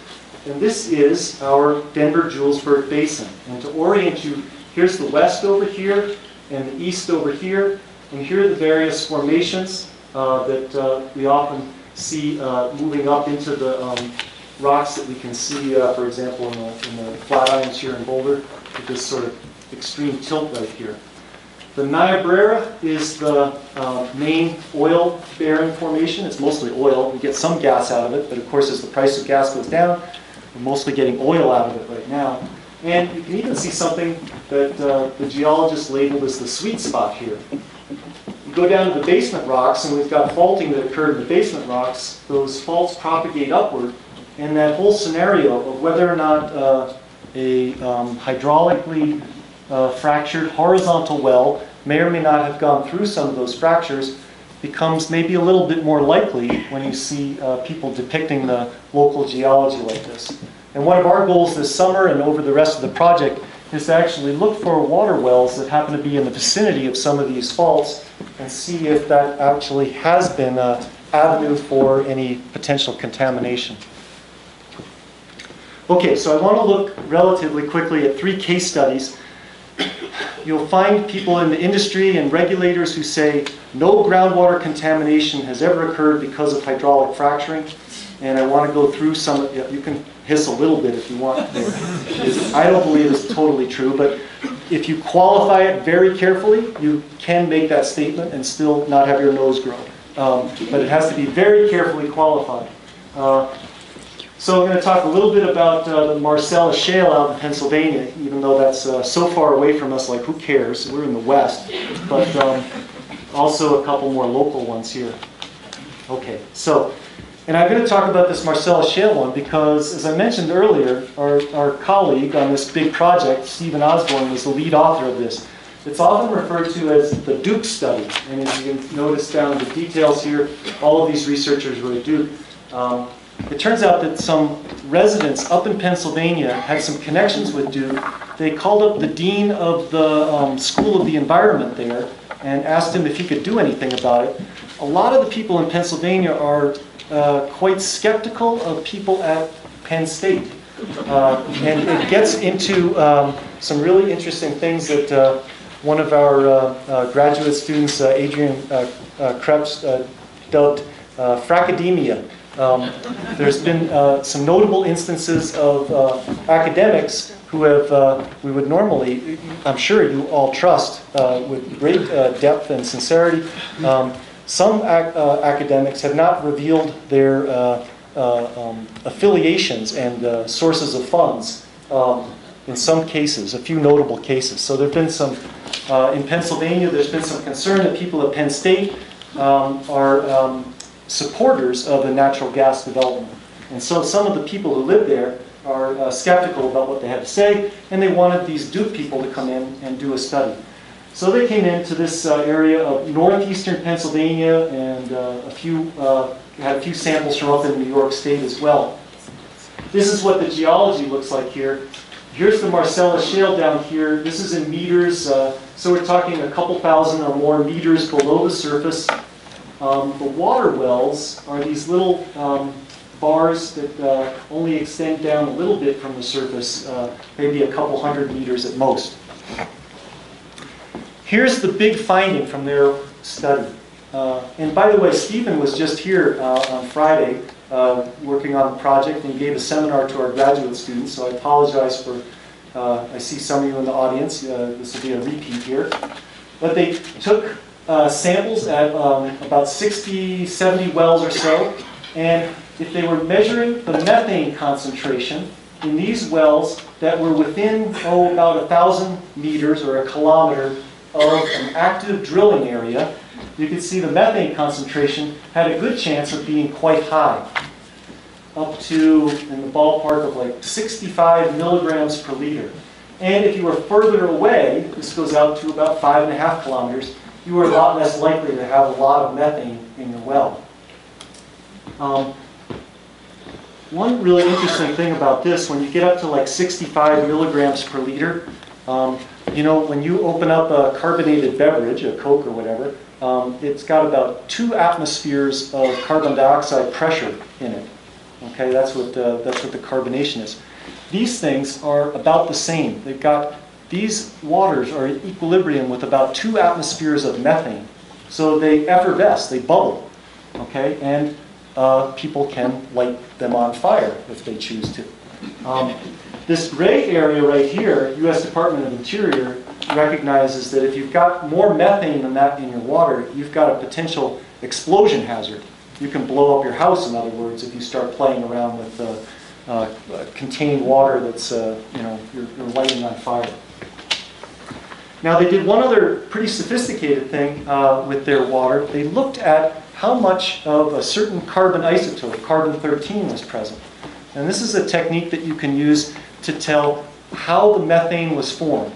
And this is our Denver-Julesburg Basin. And to orient you, here's the west over here, and the east over here. And here are the various formations that we often see moving up into the rocks that we can see, for example, in the flat irons here in Boulder, with this sort of extreme tilt right here. The Niobrara is the main oil-bearing formation. It's mostly oil. We get some gas out of it, but of course as the price of gas goes down, we're mostly getting oil out of it right now. And you can even see something that the geologists labeled as the sweet spot here. You go down to the basement rocks, and we've got faulting that occurred in the basement rocks. Those faults propagate upward, and that whole scenario of whether or not a hydraulically fractured horizontal well may or may not have gone through some of those fractures becomes maybe a little bit more likely when you see people depicting the local geology like this. And one of our goals this summer and over the rest of the project is to actually look for water wells that happen to be in the vicinity of some of these faults and see if that actually has been an avenue for any potential contamination. Okay, so I want to look relatively quickly at 3 case studies. You'll find people in the industry and regulators who say no groundwater contamination has ever occurred because of hydraulic fracturing. And I want to go through some, you can hiss a little bit if you want. I don't believe it's totally true, but if you qualify it very carefully, you can make that statement and still not have your nose grow. But it has to be very carefully qualified. So I'm going to talk a little bit about the Marcellus shale out in Pennsylvania, even though that's so far away from us, like who cares? We're in the west. But also a couple more local ones here. Okay, so, and I'm going to talk about this Marcellus shale one because, as I mentioned earlier, our colleague on this big project, Stephen Osborne, was the lead author of this. It's often referred to as the Duke study. And as you can notice down in the details here, all of these researchers were at Duke. It turns out that some residents up in Pennsylvania had some connections with Duke. They called up the dean of the School of the Environment there and asked him if he could do anything about it. A lot of the people in Pennsylvania are quite skeptical of people at Penn State. And it gets into some really interesting things that one of our graduate students, Adrian Krebs, dubbed frackademia. There's been some notable instances of academics who have, we would normally, I'm sure you all trust with great depth and sincerity. Some academics have not revealed their affiliations and sources of funds. in some cases, a few notable cases. So there have been some, in Pennsylvania, there's been some concern that people at Penn State are supporters of the natural gas development. And so some of the people who live there are skeptical about what they had to say, and they wanted these Duke people to come in and do a study. So they came into this area of northeastern Pennsylvania and had a few samples from up in New York State as well. This is what the geology looks like here. Here's the Marcellus shale down here. This is in meters, so we're talking a couple thousand or more meters below the surface. The water wells are these little bars that only extend down a little bit from the surface, maybe a couple hundred meters at most. Here's the big finding from their study. And by the way, Stephen was just here on Friday working on the project, and he gave a seminar to our graduate students, so I apologize for, I see some of you in the audience. This will be a repeat here. But they took samples at about 60, 70 wells or so, and if they were measuring the methane concentration in these wells that were within, about 1,000 meters or a kilometer of an active drilling area, you can see the methane concentration had a good chance of being quite high, up to, in the ballpark of like 65 milligrams per liter. And if you were further away, this goes out to about 5.5 kilometers, you were a lot less likely to have a lot of methane in your well. One really interesting thing about this, when you get up to like 65 milligrams per liter, you know, when you open up a carbonated beverage, a Coke or whatever, it's got about 2 atmospheres of carbon dioxide pressure in it. Okay, that's what the carbonation is. These things are about the same. They've got, these waters are in equilibrium with about 2 atmospheres of methane. So they effervesce, they bubble. Okay, and people can light them on fire if they choose to. This gray area right here, U.S. Department of Interior recognizes that if you've got more methane than that in your water, you've got a potential explosion hazard. You can blow up your house, in other words, if you start playing around with contained water that's, you're lighting on fire. Now, they did one other pretty sophisticated thing with their water. They looked at how much of a certain carbon isotope, carbon-13, was present. And this is a technique that you can use to tell how the methane was formed.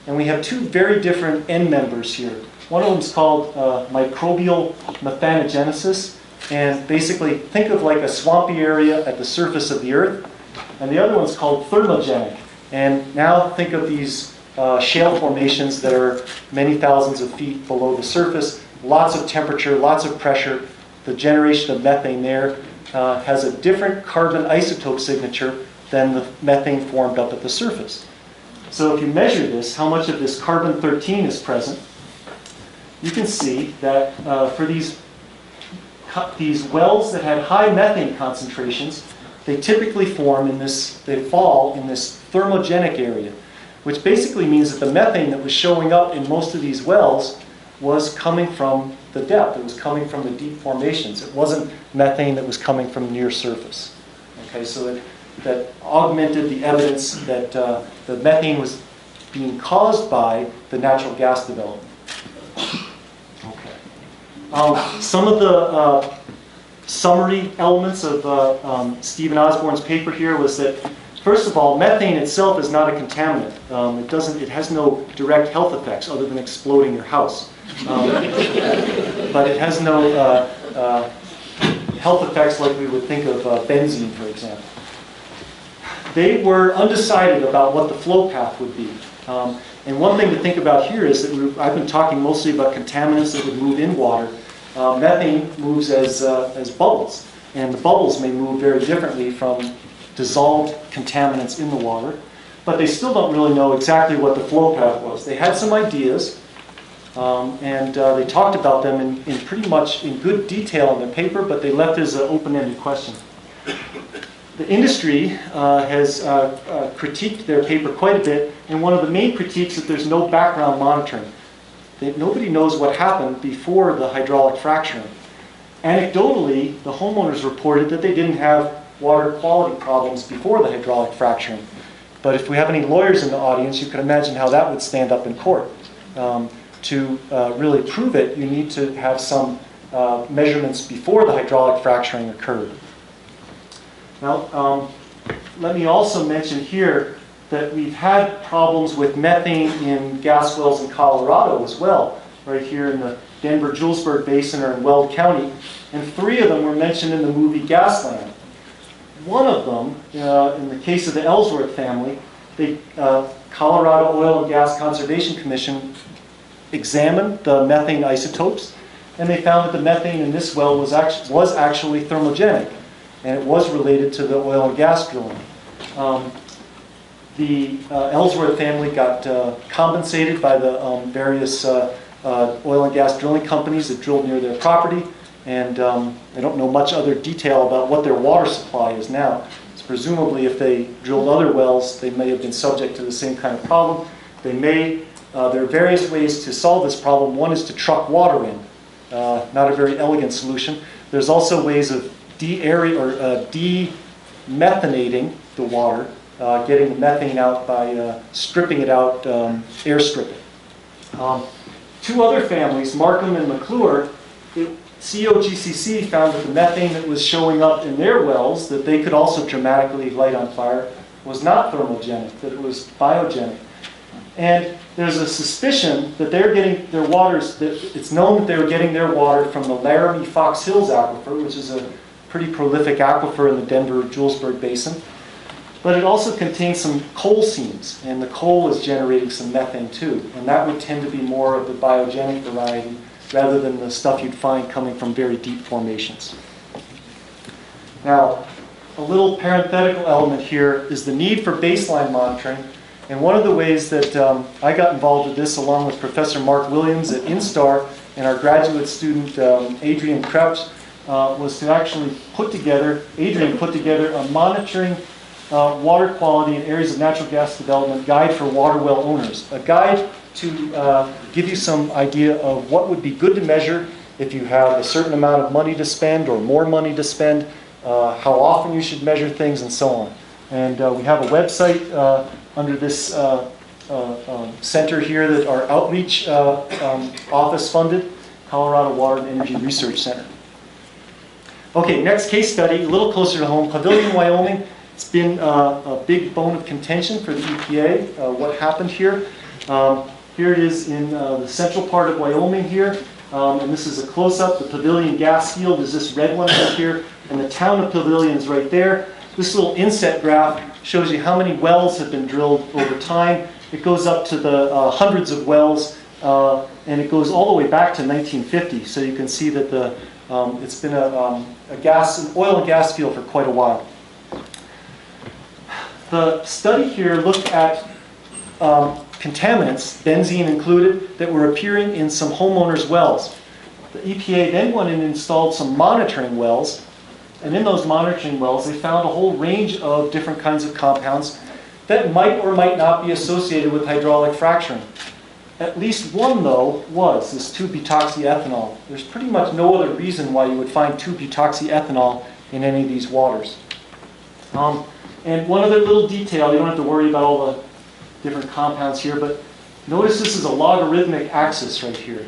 And we have 2 very different end members here. One of them is called microbial methanogenesis. And basically, think of like a swampy area at the surface of the earth. And the other one's called thermogenic. And now think of these shale formations that are many thousands of feet below the surface. Lots of temperature, lots of pressure. The generation of methane there has a different carbon isotope signature than the methane formed up at the surface. So if you measure this, how much of this carbon-13 is present, you can see that for these wells that had high methane concentrations, they typically form in this, they fall in this thermogenic area, which basically means that the methane that was showing up in most of these wells was coming from the depth. It was coming from the deep formations. It wasn't methane that was coming from near surface. Okay, so that augmented the evidence that the methane was being caused by the natural gas development. Okay. Some of the summary elements of Stephen Osborne's paper here was that, first of all, methane itself is not a contaminant. It has no direct health effects other than exploding your house. But it has no health effects like we would think of benzene, for example. They were undecided about what the flow path would be. And one thing to think about here is that I've been talking mostly about contaminants that would move in water. Methane moves as bubbles, and the bubbles may move very differently from dissolved contaminants in the water, but they still don't really know exactly what the flow path was. They had some ideas, and they talked about them in pretty much in good detail in their paper, but they left as an open-ended question. The industry has critiqued their paper quite a bit, and one of the main critiques is that there's no background monitoring. Nobody knows what happened before the hydraulic fracturing. Anecdotally, the homeowners reported that they didn't have water quality problems before the hydraulic fracturing. But if we have any lawyers in the audience, you can imagine how that would stand up in court. To really prove it, you need to have some measurements before the hydraulic fracturing occurred. Now, let me also mention here that we've had problems with methane in gas wells in Colorado as well, right here in the Denver-Julesburg Basin or in Weld County, and 3 of them were mentioned in the movie Gasland. One of them, in the case of the Ellsworth family, the Colorado Oil and Gas Conservation Commission examined the methane isotopes, and they found that the methane in this well was actually thermogenic, and it was related to the oil and gas drilling. The Ellsworth family got compensated by the various oil and gas drilling companies that drilled near their property, and I don't know much other detail about what their water supply is now. So presumably if they drilled other wells, they may have been subject to the same kind of problem. There are various ways to solve this problem. One is to truck water in. Not a very elegant solution. There's also ways of demethanating the water, getting the methane out by stripping it out, air stripping. 2 other families, Markham and McClure, COGCC found that the methane that was showing up in their wells, that they could also dramatically light on fire, was not thermogenic, that it was biogenic. And there's a suspicion that they're getting their waters, that it's known that they were getting their water from the Laramie Fox Hills Aquifer, which is a pretty prolific aquifer in the Denver-Julesburg Basin. But it also contains some coal seams, and the coal is generating some methane too. And that would tend to be more of the biogenic variety rather than the stuff you'd find coming from very deep formations. Now, a little parenthetical element here is the need for baseline monitoring. And one of the ways that I got involved with this, along with Professor Mark Williams at INSTAR and our graduate student Adrian Krebs, was to actually put together a monitoring water quality in areas of natural gas development guide for water well owners. A guide to give you some idea of what would be good to measure if you have a certain amount of money to spend or more money to spend, how often you should measure things, and so on. And we have a website under this center here that our outreach office funded, Colorado Water and Energy Research Center. Okay, next case study, a little closer to home, Pavilion, Wyoming. It's been a big bone of contention for the EPA, what happened here. Here it is in the central part of Wyoming here, and this is a close-up. The Pavilion gas field is this red one right here, and the town of Pavilion is right there. This little inset graph shows you how many wells have been drilled over time. It goes up to the hundreds of wells, and it goes all the way back to 1950. So you can see that it's been an oil and gas field for quite a while. The study here looked at contaminants, benzene included, that were appearing in some homeowners' wells. The EPA then went and installed some monitoring wells, and in those monitoring wells they found a whole range of different kinds of compounds that might or might not be associated with hydraulic fracturing. At least one, though, was this 2-butoxyethanol. There's pretty much no other reason why you would find 2-butoxyethanol in any of these waters. And one other little detail, you don't have to worry about all the different compounds here, but notice this is a logarithmic axis right here.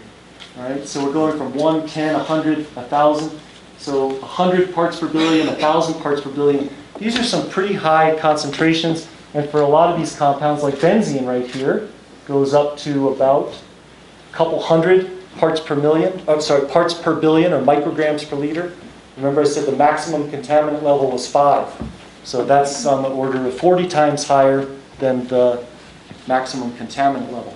All right, so we're going from 1, 10, 100, 1,000. So 100 parts per billion, 1,000 parts per billion. These are some pretty high concentrations, and for a lot of these compounds, like benzene right here, goes up to about a couple hundred parts per billion or micrograms per liter. Remember I said the maximum contaminant level was 5. So that's on the order of 40 times higher than the maximum contaminant level.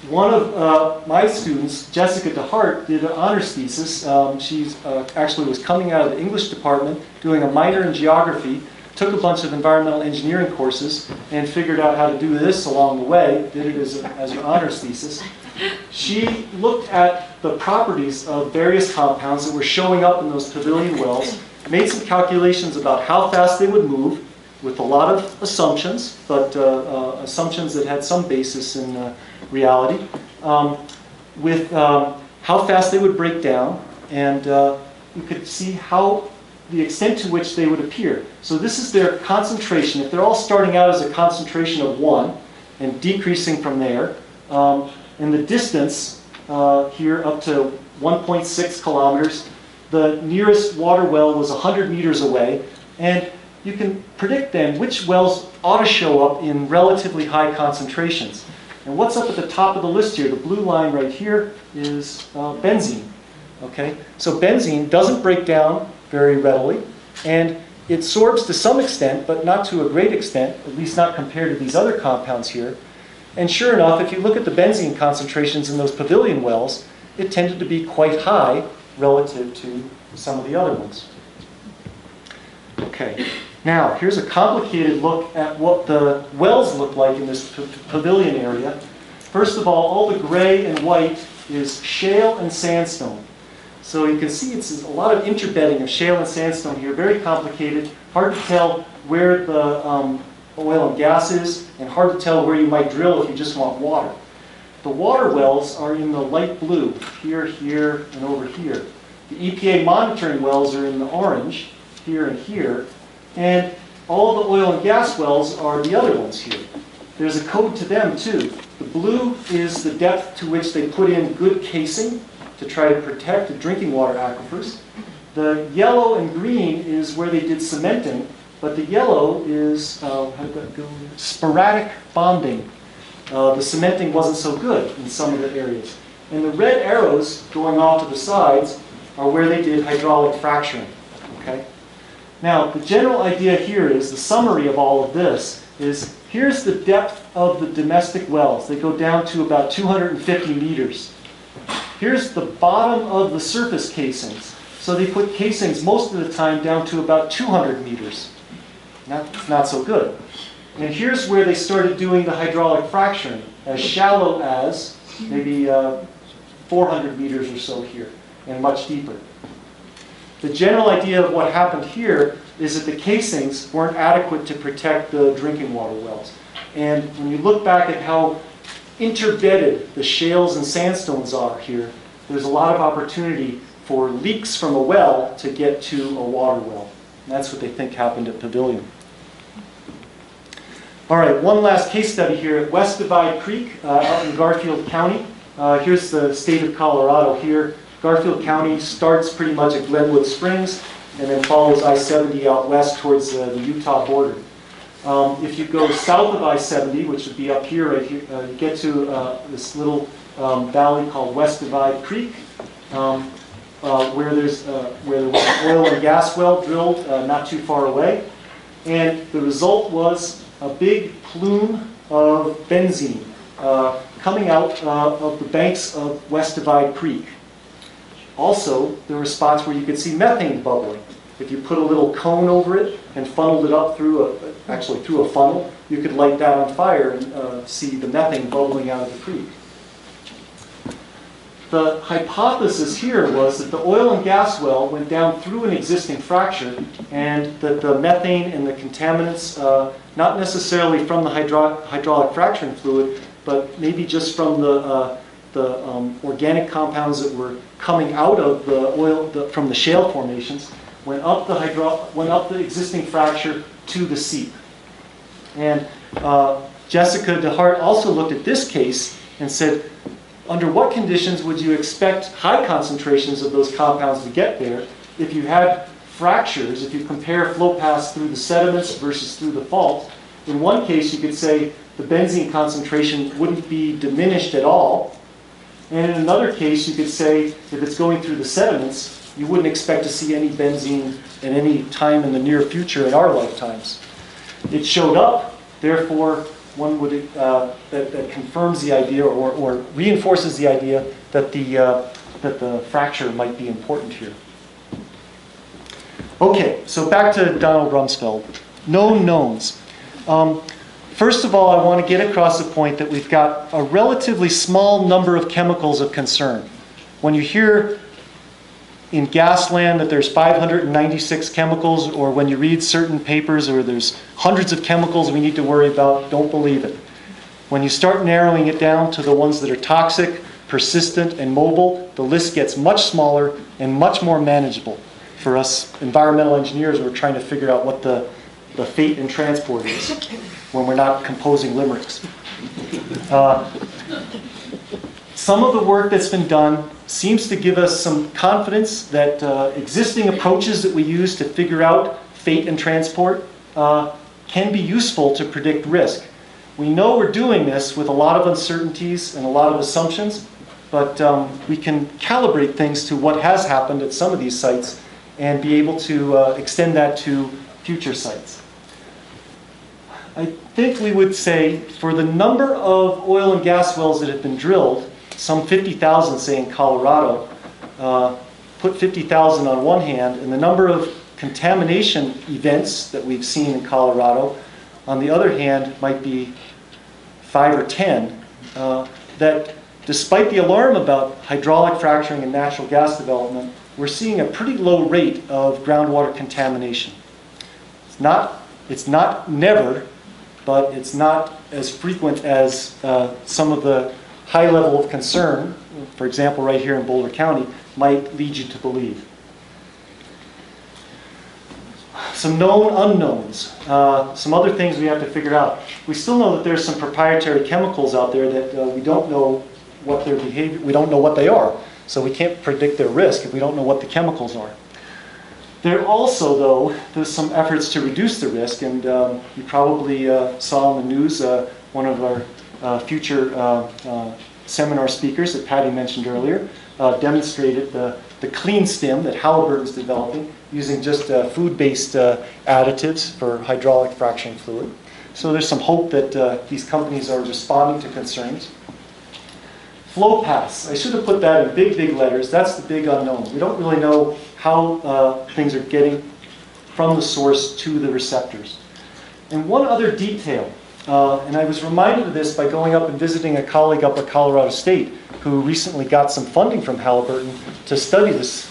One of my students, Jessica DeHart, did an honors thesis. She actually was coming out of the English department, doing a minor in geography, took a bunch of environmental engineering courses, and figured out how to do this along the way, did it as an honors thesis. She looked at the properties of various compounds that were showing up in those Pavilion wells, made some calculations about how fast they would move, with a lot of assumptions, but assumptions that had some basis in reality, with how fast they would break down, and you could see how the extent to which they would appear. So this is their concentration. If they're all starting out as a concentration of 1 and decreasing from there, and the distance here up to 1.6 kilometers, the nearest water well was 100 meters away, and you can predict then which wells ought to show up in relatively high concentrations. And what's up at the top of the list here, the blue line right here, is benzene. Okay? So benzene doesn't break down very readily, and it sorbs to some extent, but not to a great extent, at least not compared to these other compounds here. And sure enough, if you look at the benzene concentrations in those pavilion wells, it tended to be quite high relative to some of the other ones. Okay, now here's a complicated look at what the wells look like in this pavilion area. First of all the gray and white is shale and sandstone. So you can see it's a lot of interbedding of shale and sandstone here, very complicated, hard to tell where the oil and gas is, and hard to tell where you might drill if you just want water. The water wells are in the light blue, here, here, and over here. The EPA monitoring wells are in the orange, here and here, and all the oil and gas wells are the other ones here. There's a code to them too. The blue is the depth to which they put in good casing to try to protect the drinking water aquifers. The yellow and green is where they did cementing, but the yellow is sporadic bonding. The cementing wasn't so good in some of the areas. And the red arrows going off to the sides are where they did hydraulic fracturing. Okay? Now, the general idea here is, the summary of all of this is, here's the depth of the domestic wells. They go down to about 250 meters. Here's the bottom of the surface casings. So they put casings most of the time down to about 200 meters. Not so good. And here's where they started doing the hydraulic fracturing, as shallow as maybe 400 meters or so here, and much deeper. The general idea of what happened here is that the casings weren't adequate to protect the drinking water wells. And when you look back at how interbedded the shales and sandstones are here, there's a lot of opportunity for leaks from a well to get to a water well. And that's what they think happened at Pavilion. All right, one last case study here at West Divide Creek out in Garfield County. Here's the state of Colorado here. Garfield County starts pretty much at Glenwood Springs and then follows I-70 out west towards the Utah border. If you go south of I-70, which would be up here, right here, you get to this little valley called West Divide Creek, where there was an oil and gas well drilled not too far away. And the result was a big plume of benzene coming out of the banks of West Divide Creek. Also, there were spots where you could see methane bubbling. If you put a little cone over it and funneled it up through a funnel, you could light that on fire and see the methane bubbling out of the creek. The hypothesis here was that the oil and gas well went down through an existing fracture, and that the methane and the contaminants, not necessarily from the hydraulic fracturing fluid, but maybe just from the organic compounds that were coming out of the oil from the shale formations, went up the existing fracture to the seep. And Jessica DeHart also looked at this case and said, under what conditions would you expect high concentrations of those compounds to get there if you had fractures, if you compare flow paths through the sediments versus through the fault? In one case, you could say the benzene concentration wouldn't be diminished at all. And in another case, you could say if it's going through the sediments, you wouldn't expect to see any benzene at any time in the near future in our lifetimes. It showed up, therefore, one would that confirms the idea or reinforces the idea that the fracture might be important here. Okay, so back to Donald Rumsfeld. Known knowns. First of all, I want to get across the point that we've got a relatively small number of chemicals of concern. When you hear in Gasland that there's 596 chemicals, or when you read certain papers or there's hundreds of chemicals we need to worry about, don't believe it. When you start narrowing it down to the ones that are toxic, persistent, and mobile, the list gets much smaller and much more manageable. for us environmental engineers, we're trying to figure out what the fate and transport is when we're not composing limericks. Some of the work that's been done seems to give us some confidence that existing approaches that we use to figure out fate and transport can be useful to predict risk. We know we're doing this with a lot of uncertainties and a lot of assumptions, but we can calibrate things to what has happened at some of these sites and be able to extend that to future sites. I think we would say for the number of oil and gas wells that have been drilled, some 50,000 say in Colorado, put 50,000 on one hand, and the number of contamination events that we've seen in Colorado, on the other hand, might be 5 or 10, that despite the alarm about hydraulic fracturing and natural gas development, we're seeing a pretty low rate of groundwater contamination. It's not never, but it's not as frequent as some of the high level of concern, for example, right here in Boulder County, might lead you to believe. Some known unknowns, some other things we have to figure out. We still know that there's some proprietary chemicals out there that we don't know what their behavior, we don't know what they are. So we can't predict their risk if we don't know what the chemicals are. There also, though, there's some efforts to reduce the risk, and you probably saw in the news one of our future seminar speakers that Patty mentioned earlier demonstrated the clean stim that Halliburton's developing using just food-based additives for hydraulic fracturing fluid. So there's some hope that these companies are responding to concerns. Flow paths. I should have put that in big, big letters. That's the big unknown. We don't really know how things are getting from the source to the receptors. And one other detail, and I was reminded of this by going up and visiting a colleague up at Colorado State who recently got some funding from Halliburton to study this.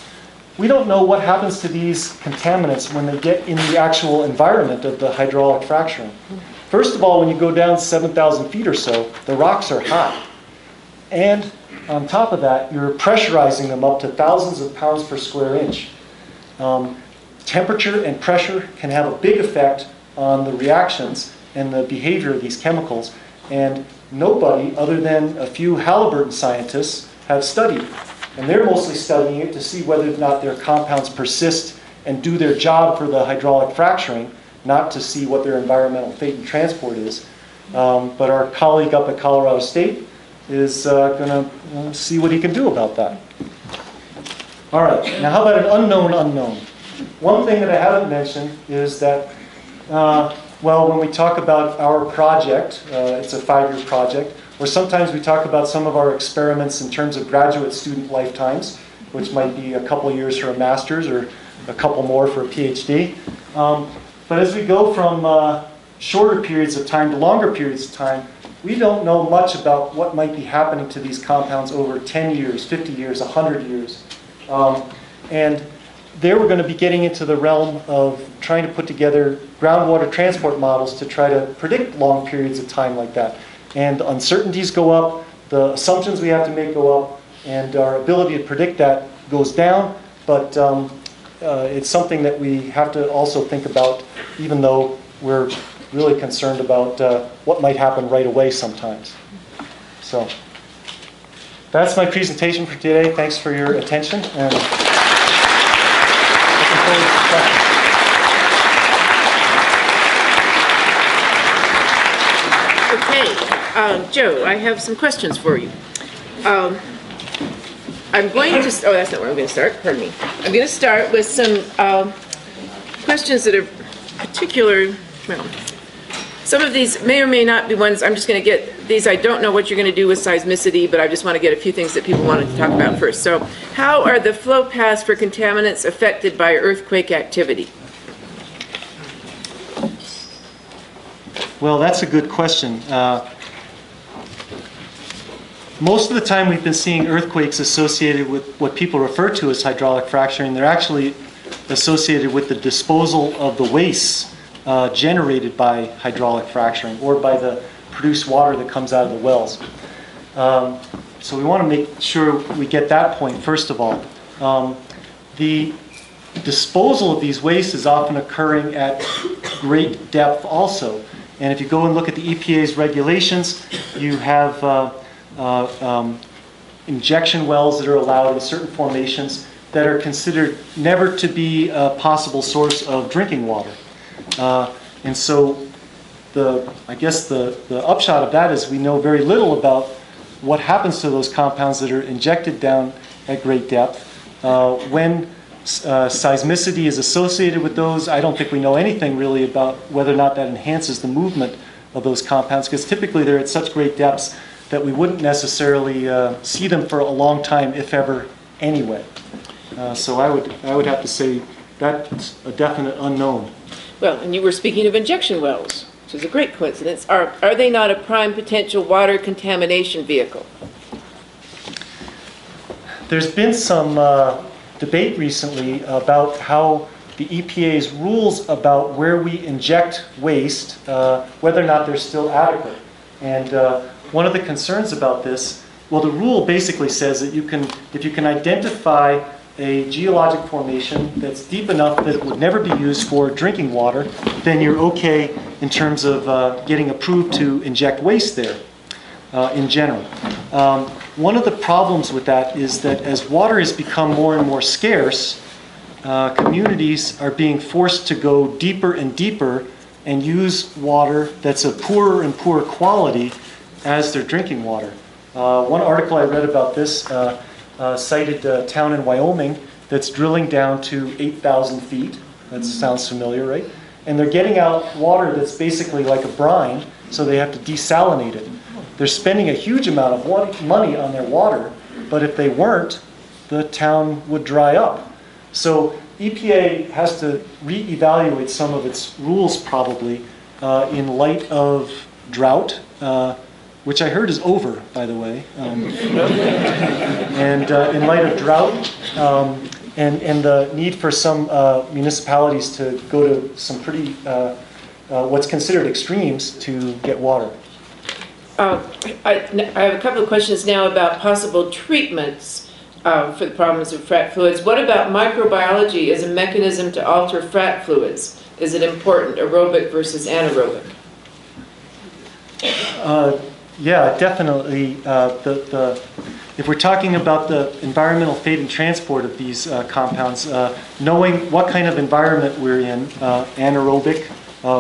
We don't know what happens to these contaminants when they get in the actual environment of the hydraulic fracturing. First of all, when you go down 7,000 feet or so, the rocks are hot. And on top of that, you're pressurizing them up to thousands of pounds per square inch. Temperature and pressure can have a big effect on the reactions and the behavior of these chemicals. And nobody, other than a few Halliburton scientists, have studied. And they're mostly studying it to see whether or not their compounds persist and do their job for the hydraulic fracturing, not to see what their environmental fate and transport is. But our colleague up at Colorado State is going to see what he can do about that. All right, now how about an unknown unknown? One thing that I haven't mentioned is that, well, when we talk about our project, it's a 5-year project, or sometimes we talk about some of our experiments in terms of graduate student lifetimes, which might be a couple years for a master's or a couple more for a PhD. But as we go from shorter periods of time to longer periods of time, we don't know much about what might be happening to these compounds over 10 years, 50 years, 100 years. And there we're going to be getting into the realm of trying to put together groundwater transport models to try to predict long periods of time like that. And uncertainties go up, the assumptions we have to make go up, and our ability to predict that goes down. But it's something that we have to also think about, even though we're really concerned about what might happen right away sometimes. So that's my presentation for today. Thanks for your attention, and looking forward to questions. Okay, Joe, I have some questions for you. I'm going to, oh, that's not where I'm going to start, pardon me. I'm going to start with some questions that are particular, well, some of these may or may not be ones, I'm just going to get these, I don't know what you're going to do with seismicity, but I just want to get a few things that people wanted to talk about first. So, how are the flow paths for contaminants affected by earthquake activity? Well, that's a good question. Most of the time we've been seeing earthquakes associated with what people refer to as hydraulic fracturing. They're actually associated with the disposal of the wastes generated by hydraulic fracturing or by the produced water that comes out of the wells. So we want to make sure we get that point first of all. The disposal of these wastes is often occurring at great depth also. And if you go and look at the EPA's regulations, you have injection wells that are allowed in certain formations that are considered never to be a possible source of drinking water. And so I guess the upshot of that is we know very little about what happens to those compounds that are injected down at great depth. When seismicity is associated with those, I don't think we know anything really about whether or not that enhances the movement of those compounds, because typically they're at such great depths that we wouldn't necessarily see them for a long time, if ever, anyway. So I would have to say that's a definite unknown. Well, and you were speaking of injection wells, which is a great coincidence. Are they not a prime potential water contamination vehicle? There's been some debate recently about how the EPA's rules about where we inject waste, whether or not they're still adequate. And one of the concerns about this, well, the rule basically says that if you can identify a geologic formation that's deep enough that it would never be used for drinking water, then you're okay in terms of getting approved to inject waste there in general. One of the problems with that is that as water has become more and more scarce, communities are being forced to go deeper and deeper and use water that's of poorer and poorer quality as their drinking water. One article I read about this cited a town in Wyoming that's drilling down to 8,000 feet. That sounds familiar, right? And they're getting out water that's basically like a brine, so they have to desalinate it. They're spending a huge amount of money on their water, but if they weren't, the town would dry up. So EPA has to reevaluate some of its rules probably in light of drought, which I heard is over, by the way. And in light of drought and the need for some municipalities to go to some pretty, what's considered extremes to get water. I have a couple of questions now about possible treatments for the problems of frac fluids. What about microbiology as a mechanism to alter frac fluids? Is it important, aerobic versus anaerobic? Yeah, definitely. If we're talking about the environmental fate and transport of these compounds, knowing what kind of environment we're in, anaerobic,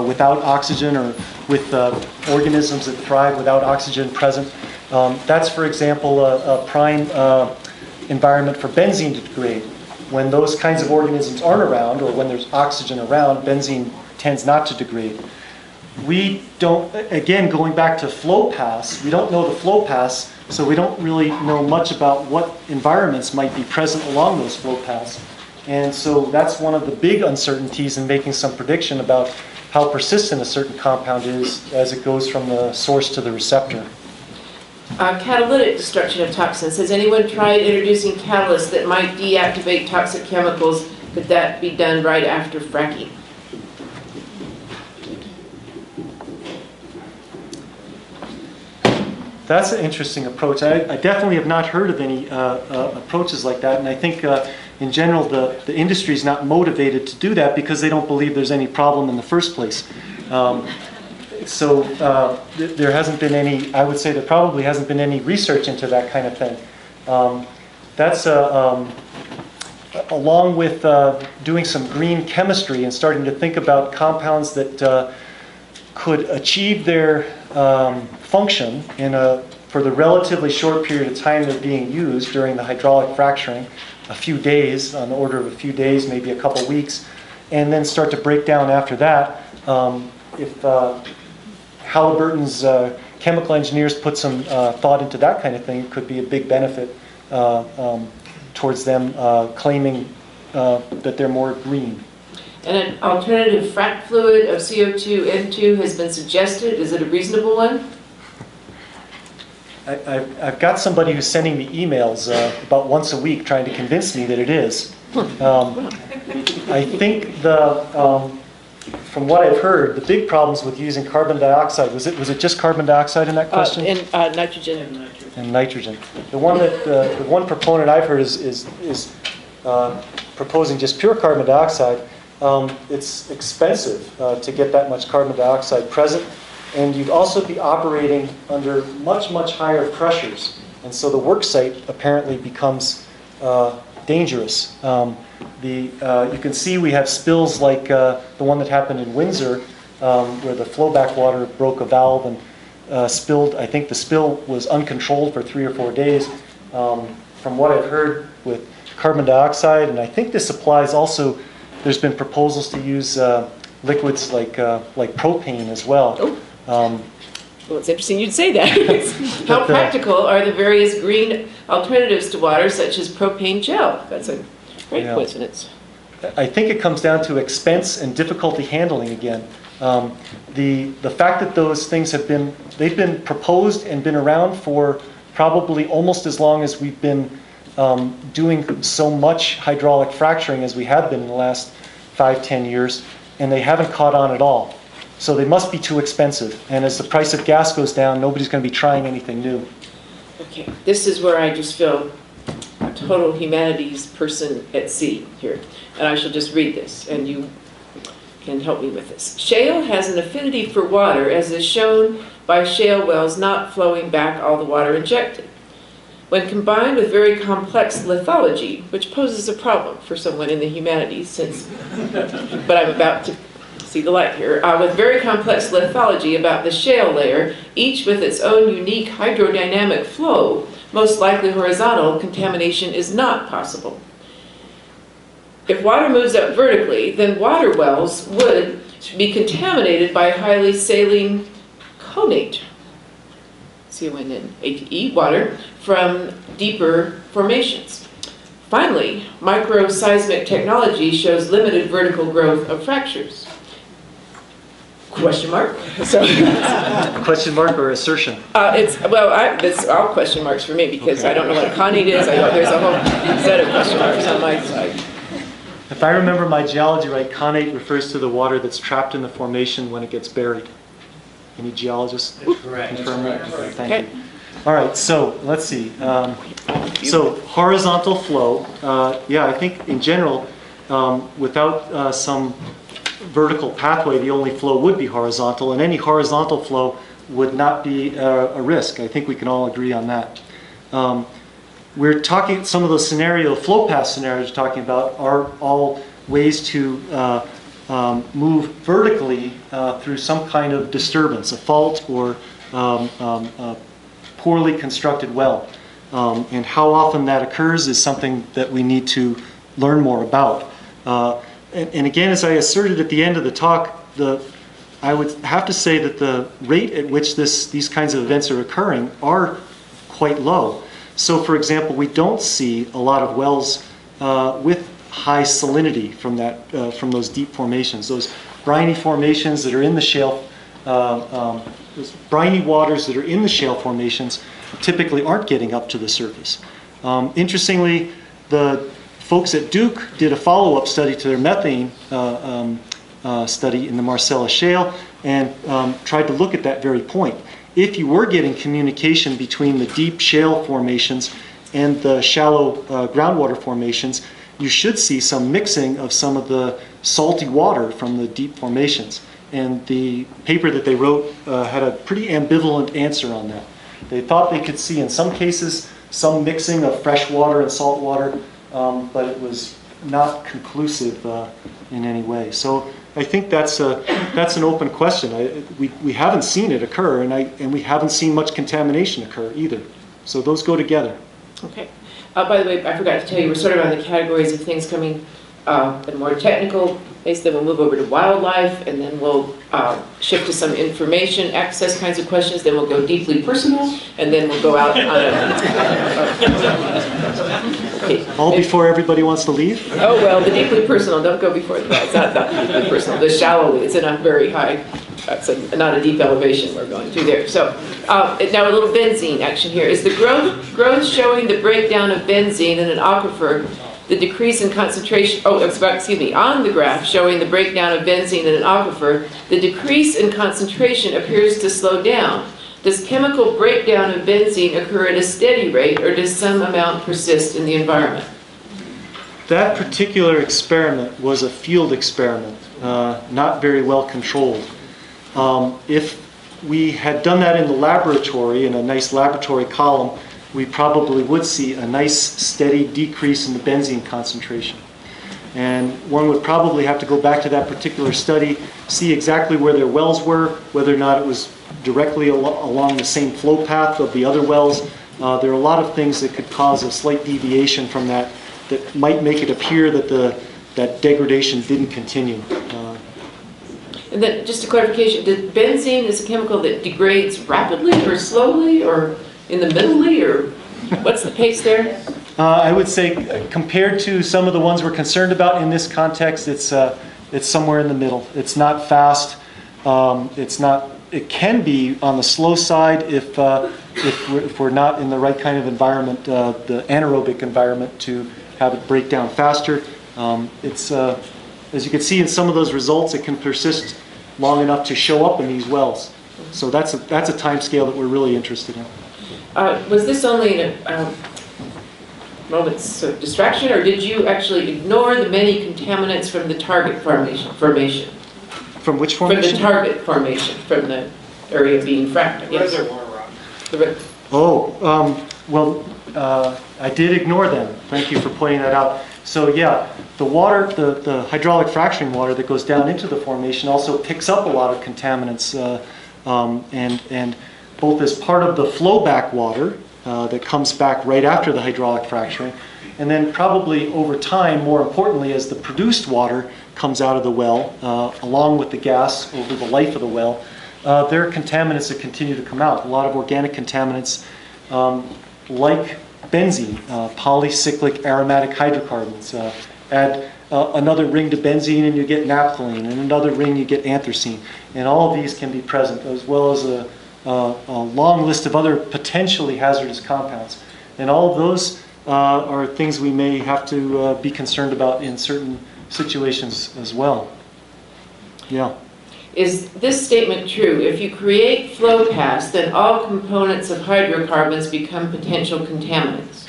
without oxygen, or with organisms that thrive without oxygen present, that's, for example, a prime environment for benzene to degrade. When those kinds of organisms aren't around, or when there's oxygen around, benzene tends not to degrade. We don't, again, going back to flow paths, we don't know the flow paths, so we don't really know much about what environments might be present along those flow paths. And so that's one of the big uncertainties in making some prediction about how persistent a certain compound is as it goes from the source to the receptor. Catalytic destruction of toxins. Has anyone tried introducing catalysts that might deactivate toxic chemicals? Could that be done right after fracking? That's an interesting approach. I definitely have not heard of any approaches like that, and I think in general the industry is not motivated to do that because they don't believe there's any problem in the first place. So there hasn't been any, I would say there probably hasn't been any research into that kind of thing. That's along with doing some green chemistry and starting to think about compounds that could achieve their function for the relatively short period of time they're being used during the hydraulic fracturing, a few days, on the order of a few days, maybe a couple weeks, and then start to break down after that. If Halliburton's chemical engineers put some thought into that kind of thing, it could be a big benefit towards them claiming that they're more green. And an alternative frac fluid of CO2 N2 has been suggested. Is it a reasonable one? I've got somebody who's sending me emails about once a week trying to convince me that it is. I think from what I've heard, the big problems with using carbon dioxide, was it just carbon dioxide in that question? And nitrogen. And nitrogen. The one proponent I've heard is proposing just pure carbon dioxide, it's expensive to get that much carbon dioxide present, and you'd also be operating under much, much higher pressures. And so the work site apparently becomes dangerous. You can see we have spills like the one that happened in Windsor, where the flowback water broke a valve and spilled. I think the spill was uncontrolled for 3 or 4 days. From what I've heard with carbon dioxide, and I think this applies also, there's been proposals to use liquids like propane as well. Well, it's interesting you'd say that. How practical are the various green alternatives to water, such as propane gel? That's a great coincidence. I think it comes down to expense and difficulty handling again. The fact that those things they've been proposed and been around for probably almost as long as we've been doing so much hydraulic fracturing as we have been in the last 5-10 years, and they haven't caught on at all. So they must be too expensive. And as the price of gas goes down, nobody's going to be trying anything new. Okay, this is where I just feel a total humanities person at sea here. And I shall just read this, and you can help me with this. Shale has an affinity for water, as is shown by shale wells not flowing back all the water injected. When combined with very complex lithology, which poses a problem for someone in the humanities, but I'm about to see the light here, with very complex lithology about the shale layer, each with its own unique hydrodynamic flow, most likely horizontal, contamination is not possible. If water moves up vertically, then water wells would be contaminated by highly saline connate, C-O-N-N-A-T-E, water, from deeper formations. Finally, microseismic technology shows limited vertical growth of fractures. Question mark? So, Question mark or assertion? It's all question marks for me because okay. I don't know what a connate is. There's a whole set of question marks on my side. If I remember my geology right, connate refers to the water that's trapped in the formation when it gets buried. Any geologists confirm that? Thank you. All right, so let's see. So horizontal flow, I think in general, without some vertical pathway, the only flow would be horizontal, and any horizontal flow would not be a risk. I think we can all agree on that. We're talking, some of those flow path scenarios we're talking about are all ways to move vertically through some kind of disturbance, a fault or a poorly constructed well. And how often that occurs is something that we need to learn more about. And again, as I asserted at the end of the talk, I would have to say that the rate at which these kinds of events are occurring are quite low. So, for example, we don't see a lot of wells with high salinity from those deep formations, those briny formations that are in the shale. Those briny waters that are in the shale formations typically aren't getting up to the surface. Interestingly, the folks at Duke did a follow-up study to their methane study in the Marcellus shale and tried to look at that very point. If you were getting communication between the deep shale formations and the shallow groundwater formations, you should see some mixing of some of the salty water from the deep formations. And the paper that they wrote had a pretty ambivalent answer on that. They thought they could see in some cases some mixing of fresh water and salt water, but it was not conclusive in any way. So I think that's an open question. We haven't seen it occur, and we haven't seen much contamination occur either. So those go together. Okay. By the way, I forgot to tell you, we're sort of on the categories of things coming at more technical base. Then we'll move over to wildlife, and then we'll shift to some information access kinds of questions. Then we'll go deeply personal, and then we'll go out on okay. All before everybody wants to leave? Oh, well, the deeply personal, don't go before that. It's not deeply personal. The shallowly, it's in a very high, not a deep elevation we're going through there. So now a little benzene action here. Is the growth showing the breakdown of benzene in an aquifer, the decrease in concentration, on the graph showing the breakdown of benzene in an aquifer, the decrease in concentration appears to slow down. Does chemical breakdown of benzene occur at a steady rate, or does some amount persist in the environment? That particular experiment was a field experiment, not very well controlled. If we had done that in the laboratory, in a nice laboratory column, we probably would see a nice steady decrease in the benzene concentration. And one would probably have to go back to that particular study, see exactly where their wells were, whether or not it was directly along the same flow path of the other wells. There are a lot of things that could cause a slight deviation from that might make it appear that that degradation didn't continue. And then, just a clarification, benzene is a chemical that degrades rapidly or slowly or in the middle, or what's the pace there? I would say compared to some of the ones we're concerned about in this context, it's somewhere in the middle. It's not fast. It can be on the slow side if we're not in the right kind of environment, the anaerobic environment, to have it break down faster. As you can see in some of those results, it can persist long enough to show up in these wells. So that's a time scale that we're really interested in. Was this only a moment's distraction, or did you actually ignore the many contaminants from the target formation? From which formation? From the target formation, from the area being fracked, I guess. Reservoir rock. I did ignore them. Thank you for pointing that out. So yeah, the water, the hydraulic fracturing water that goes down into the formation also picks up a lot of contaminants, and both as part of the flowback water that comes back right after the hydraulic fracturing, and then probably over time, more importantly, as the produced water comes out of the well, along with the gas over the life of the well, there are contaminants that continue to come out. A lot of organic contaminants, like benzene, polycyclic aromatic hydrocarbons. Add another ring to benzene and you get naphthalene, and another ring you get anthracene. And all of these can be present, as well as a long list of other potentially hazardous compounds. And all of those are things we may have to be concerned about in certain situations as well. Yeah. Is this statement true? If you create flow paths, then all components of hydrocarbons become potential contaminants.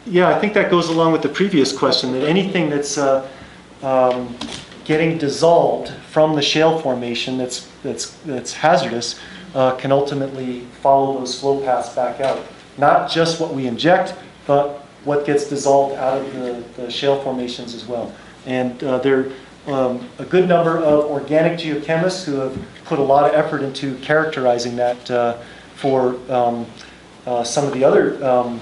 Yeah, I think that goes along with the previous question, that anything that's getting dissolved from the shale formation that's hazardous can ultimately follow those flow paths back out. Not just what we inject, but what gets dissolved out of the shale formations as well. And there are a good number of organic geochemists who have put a lot of effort into characterizing that for some of the other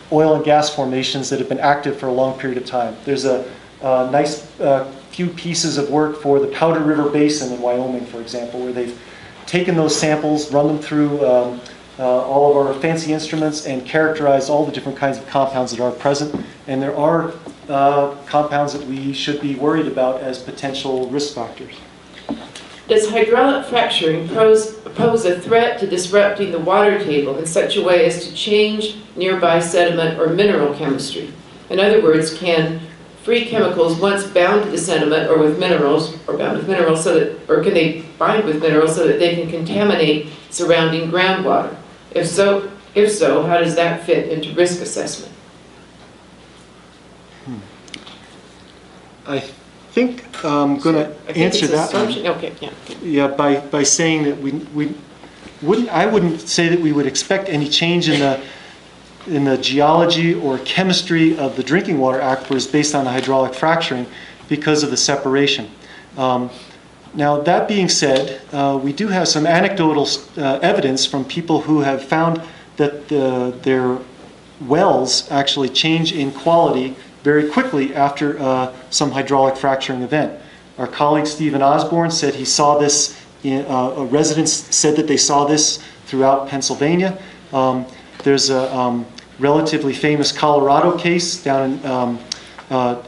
oil and gas formations that have been active for a long period of time. There's a nice few pieces of work for the Powder River Basin in Wyoming, for example, where they've taken those samples, run them through all of our fancy instruments, and characterized all the different kinds of compounds that are present. And there are compounds that we should be worried about as potential risk factors. Does hydraulic fracturing pose a threat to disrupting the water table in such a way as to change nearby sediment or mineral chemistry? In other words, can free chemicals once bound to the sediment or with minerals, or bound with minerals, or can they bind with minerals so that they can contaminate surrounding groundwater? If so, how does that fit into risk assessment? I think I'm going to answer that one. Okay, yeah. Yeah, by saying that I wouldn't say that we would expect any change in the geology or chemistry of the drinking water aquifers based on the hydraulic fracturing because of the separation. Now, that being said, we do have some anecdotal evidence from people who have found that their wells actually change in quality very quickly after some hydraulic fracturing event. Our colleague Stephen Osborne said he saw this, a resident said that they saw this throughout Pennsylvania. There's a relatively famous Colorado case down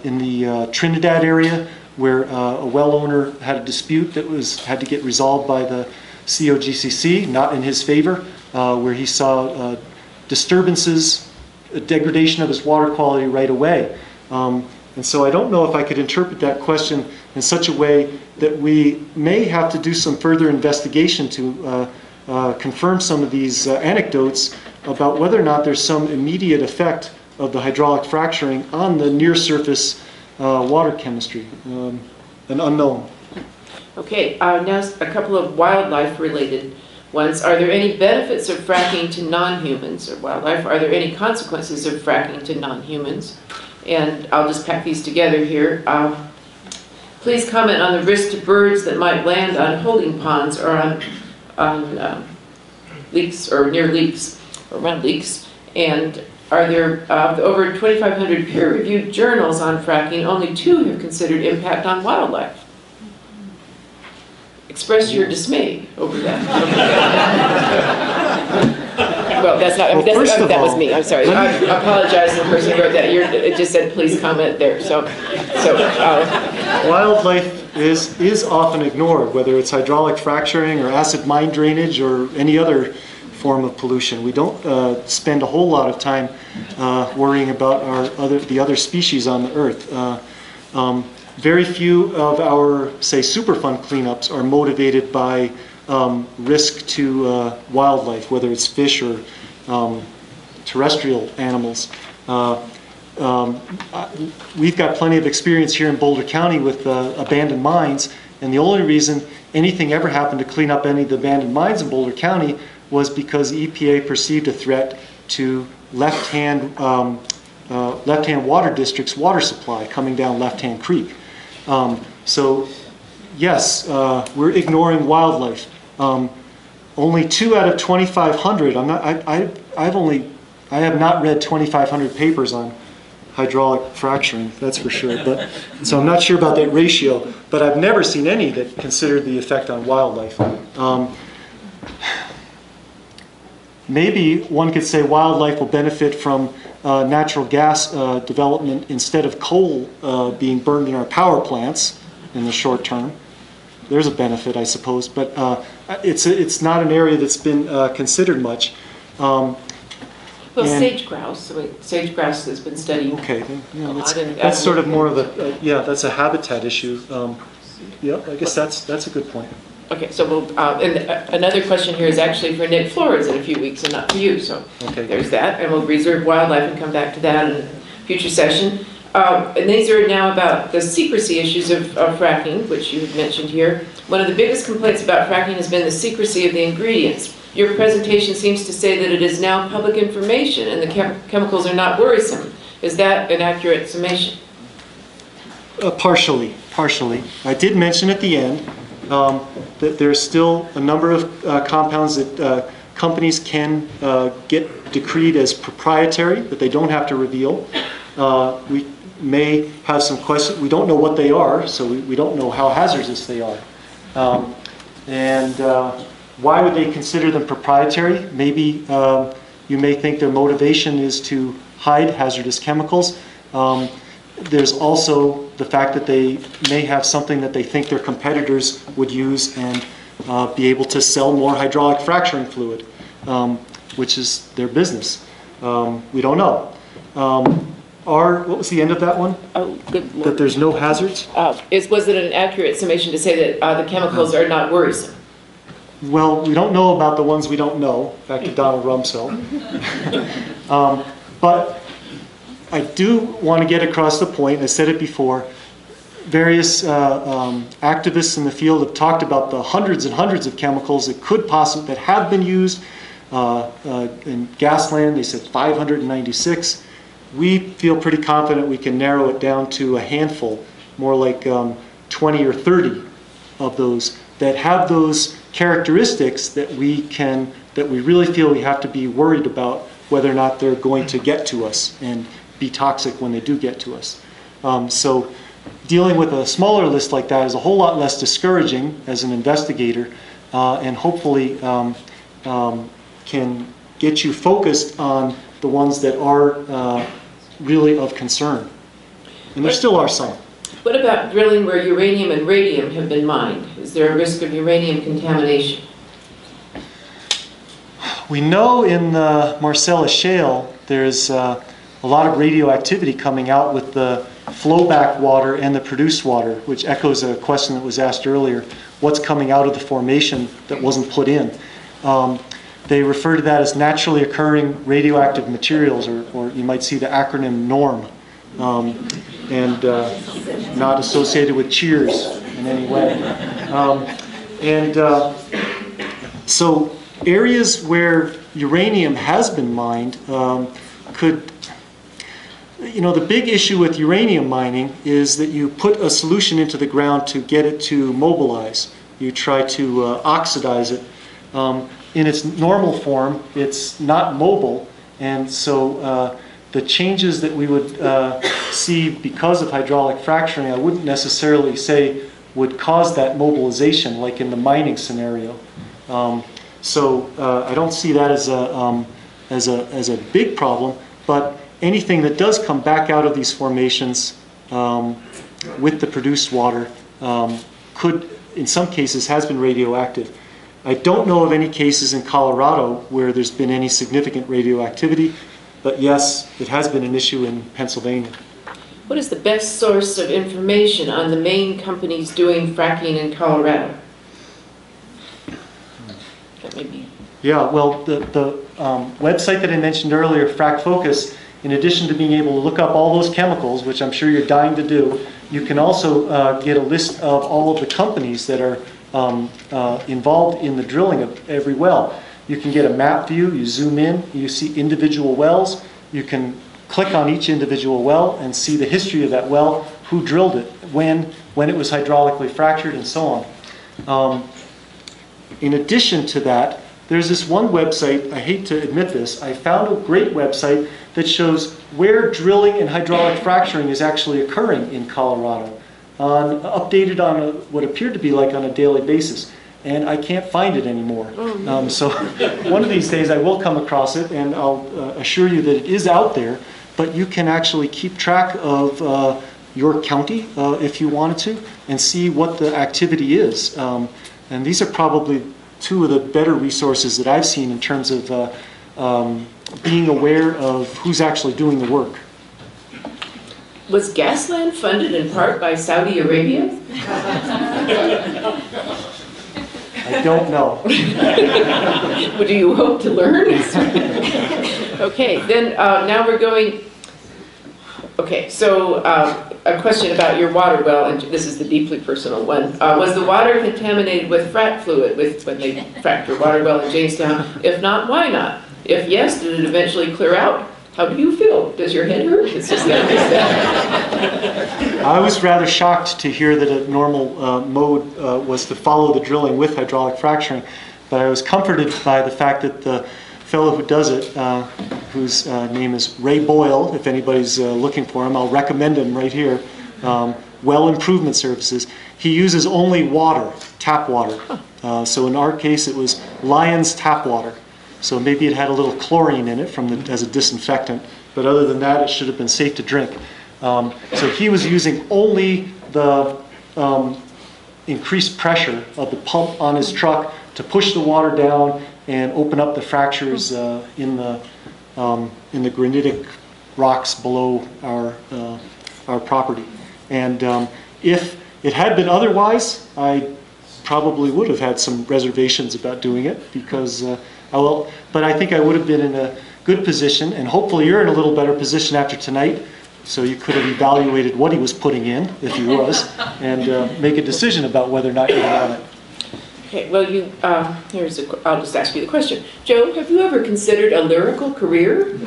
in the Trinidad area where a well owner had a dispute that had to get resolved by the COGCC, not in his favor, where he saw disturbances, a degradation of his water quality right away. And so I don't know if I could interpret that question in such a way that we may have to do some further investigation to confirm some of these anecdotes about whether or not there's some immediate effect of the hydraulic fracturing on the near-surface water chemistry, an unknown. Okay, now a couple of wildlife-related ones. Are there any benefits of fracking to non-humans or wildlife? Are there any consequences of fracking to non-humans? And I'll just pack these together here. Please comment on the risk to birds that might land on holding ponds or on leaks or near leaks or around leaks. And are there over 2,500 peer-reviewed journals on fracking, only 2 have considered impact on wildlife? Express your dismay over that. Well, that's not, that was me, I'm sorry. I apologize to the person who wrote that. It just said, please comment there. Wildlife is often ignored, whether it's hydraulic fracturing or acid mine drainage or any other form of pollution. We don't spend a whole lot of time worrying about the other species on the earth. Very few of our, say, Superfund cleanups are motivated by risk to wildlife, whether it's fish or terrestrial animals. We've got plenty of experience here in Boulder County with abandoned mines, and the only reason anything ever happened to clean up any of the abandoned mines in Boulder County was because the EPA perceived a threat to left-hand water district's water supply coming down Left-Hand Creek. So yes, we're ignoring wildlife. Only 2 out of 2,500. I have not read 2,500 papers on hydraulic fracturing. That's for sure. So I'm not sure about that ratio. But I've never seen any that considered the effect on wildlife. Maybe one could say wildlife will benefit from natural gas development instead of coal being burned in our power plants in the short term. There's a benefit, I suppose, but it's not an area that's been considered much. Well, sage grouse has been studied. Okay, that's sort of more of a that's a habitat issue. Yeah, I guess that's a good point. Okay, so we'll, and another question here is actually for Nick Flores in a few weeks and not for you, so okay. There's that, and we'll reserve wildlife and come back to that in a future session. And these are now about the secrecy issues of fracking, which you had mentioned here. One of the biggest complaints about fracking has been the secrecy of the ingredients. Your presentation seems to say that it is now public information and the chemicals are not worrisome. Is that an accurate summation? Partially. I did mention at the end that there's still a number of compounds that companies can get decreed as proprietary, that they don't have to reveal. We may have some questions. We don't know what they are, so we don't know how hazardous they are. Why would they consider them proprietary? Maybe you may think their motivation is to hide hazardous chemicals. There's also the fact that they may have something that they think their competitors would use and be able to sell more hydraulic fracturing fluid, which is their business. We don't know. What was the end of that one? Oh, good Lord. That there's no hazards? Was it an accurate summation to say that the chemicals are not worrisome? Well, we don't know about the ones we don't know, back to Donald Rumsfeld. But I do want to get across the point, I said it before, various activists in the field have talked about the hundreds and hundreds of chemicals that have been used in Gasland. They said 596. We feel pretty confident we can narrow it down to a handful, more like 20 or 30 of those that have those characteristics that we really feel we have to be worried about whether or not they're going to get to us and be toxic when they do get to us. So dealing with a smaller list like that is a whole lot less discouraging as an investigator, and hopefully can get you focused on the ones that are really of concern. And there still are some. What about drilling where uranium and radium have been mined? Is there a risk of uranium contamination? We know in the Marcellus shale there's a lot of radioactivity coming out with the flowback water and the produced water, which echoes a question that was asked earlier. What's coming out of the formation that wasn't put in? They refer to that as naturally occurring radioactive materials, or you might see the acronym NORM, and not associated with cheers in any way. So areas where uranium has been mined could, the big issue with uranium mining is that you put a solution into the ground to get it to mobilize. You try to oxidize it. In its normal form, it's not mobile, and so the changes that we would see because of hydraulic fracturing, I wouldn't necessarily say would cause that mobilization, like in the mining scenario. So I don't see that as a big problem, but anything that does come back out of these formations with the produced water could, in some cases, has been radioactive. I don't know of any cases in Colorado where there's been any significant radioactivity, but yes, it has been an issue in Pennsylvania. What is the best source of information on the main companies doing fracking in Colorado? That may be. Yeah, well, the website that I mentioned earlier, Frack Focus, in addition to being able to look up all those chemicals, which I'm sure you're dying to do, you can also get a list of all of the companies that are involved in the drilling of every well. You can get a map view, you zoom in, you see individual wells, you can click on each individual well and see the history of that well, who drilled it, when it was hydraulically fractured, and so on. In addition to that, there's this one website, I hate to admit this, I found a great website that shows where drilling and hydraulic fracturing is actually occurring in Colorado, updated on what appeared to be like on a daily basis. And I can't find it anymore. So one of these days I will come across it, and I'll assure you that it is out there, but you can actually keep track of your county if you wanted to, and see what the activity is. And these are probably two of the better resources that I've seen in terms of being aware of who's actually doing the work. Was Gasland funded in part by Saudi Arabia? I don't know. Do you hope to learn? Okay, then now we're going. Okay, so a question about your water well, and this is the deeply personal one. Was the water contaminated with frack fluid when they fracked your water well in Jamestown? If not, why not? If yes, did it eventually clear out? How do you feel? Does your head hurt? It's just I was rather shocked to hear that a normal mode was to follow the drilling with hydraulic fracturing, but I was comforted by the fact that the fellow who does it, whose name is Ray Boyle, if anybody's looking for him, I'll recommend him right here, Well Improvement Services. He uses only water, tap water. So in our case it was Lion's tap water. So maybe it had a little chlorine in it as a disinfectant, but other than that, it should have been safe to drink. So he was using only the increased pressure of the pump on his truck to push the water down and open up the fractures in the granitic rocks below our property. And if it had been otherwise, I probably would have had some reservations about doing it, because but I think I would have been in a good position, and hopefully you're in a little better position after tonight, so you could have evaluated what he was putting in, if he was, and make a decision about whether or not you want it. Okay, well, I'll just ask you the question. Joe, have you ever considered a lyrical career?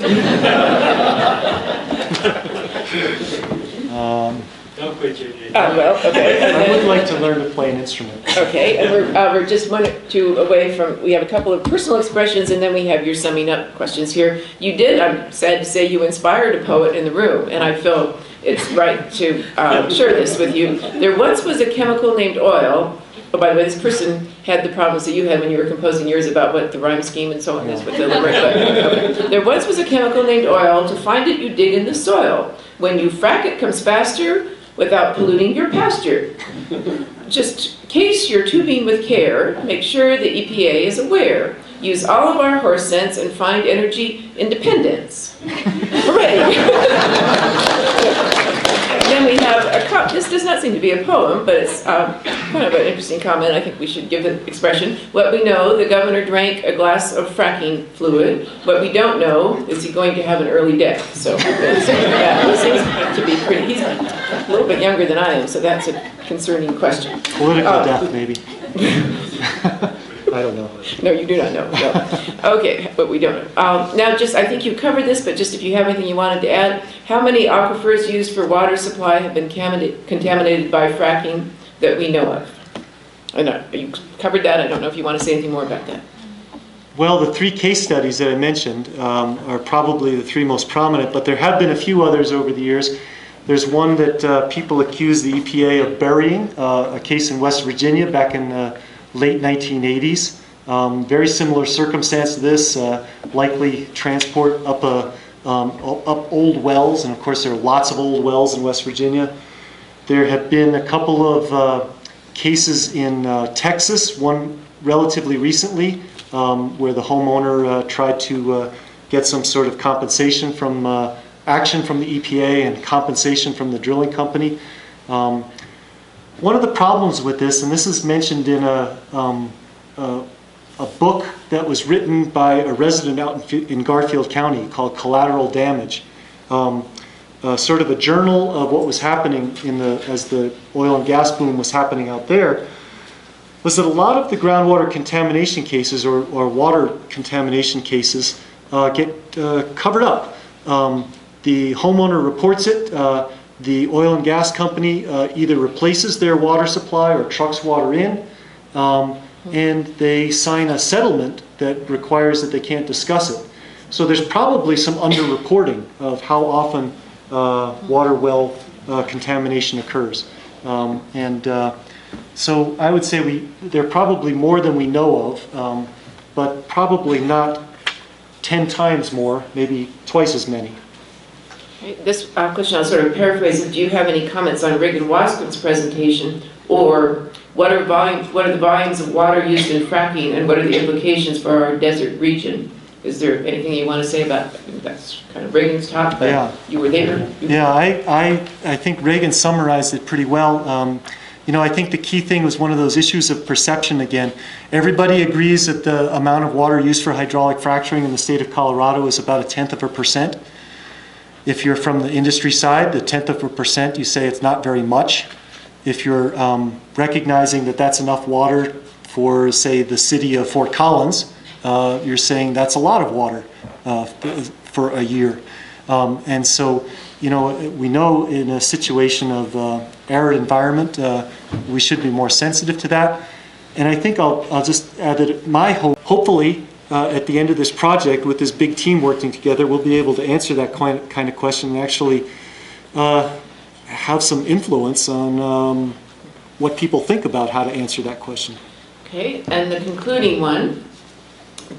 Don't quit your day. Well, okay. I would like to learn to play an instrument. Okay, and we're just one or two away from, we have a couple of personal expressions, and then we have your summing up questions here. You did, I'm sad to say, you inspired a poet in the room, and I feel it's right to share this with you. There once was a chemical named oil. Oh, by the way, this person had the problems that you had when you were composing yours about what the rhyme scheme and so on is with deliberate. Okay. There once was a chemical named oil. To find it, you dig in the soil. When you frack, it comes faster without polluting your pasture. Just case your tubing with care. Make sure the EPA is aware. Use all of our horse sense and find energy independence. Hooray! Then we have This does not seem to be a poem, but it's kind of an interesting comment. I think we should give the expression. What we know, the governor drank a glass of fracking fluid. What we don't know, is he going to have an early death? So yeah, he seems to be pretty, he's a little bit younger than I am, so that's a concerning question. Political death, maybe. I don't know. No, you do not know. No. Okay, but we don't know. Now, I think you covered this, but just if you have anything you wanted to add, how many aquifers used for water supply have been contaminated by fracking that we know of? I know, you covered that. I don't know if you want to say anything more about that. Well, the 3 case studies that I mentioned are probably the 3 most prominent, but there have been a few others over the years. There's one that people accuse the EPA of burying, a case in West Virginia back in late 1980s. Very similar circumstance to this, likely transport up old wells, and of course there are lots of old wells in West Virginia. There have been a couple of cases in Texas, one relatively recently, where the homeowner tried to get some sort of compensation from action from the EPA and compensation from the drilling company. One of the problems with this, and this is mentioned in a book that was written by a resident out in Garfield County called Collateral Damage, sort of a journal of what was happening as the oil and gas boom was happening out there, was that a lot of the groundwater contamination cases or water contamination cases get covered up. The homeowner reports it. The oil and gas company either replaces their water supply or trucks water in, and they sign a settlement that requires that they can't discuss it. So there's probably some underreporting of how often water well contamination occurs. So I would say there are probably more than we know of, but probably not 10 times more, maybe twice as many. This question I'll sort of paraphrase it. Do you have any comments on Rick and Waskin's presentation, or what are the volumes of water used in fracking, and what are the implications for our desert region? Is there anything you want to say about that? I mean, that's kind of Reagan's talk, but yeah. You were there. Yeah, I think Reagan summarized it pretty well. I think the key thing was one of those issues of perception again. Everybody agrees that the amount of water used for hydraulic fracturing in the state of Colorado is about 0.1%. If you're from the industry side, the 0.1%, you say it's not very much. If you're recognizing that that's enough water for, say, the city of Fort Collins, you're saying that's a lot of water for a year. And so, we know in a situation of arid environment, we should be more sensitive to that. And I think I'll just add that my hope, hopefully, at the end of this project, with this big team working together, we'll be able to answer that kind of question and actually have some influence on what people think about how to answer that question. Okay, and the concluding one,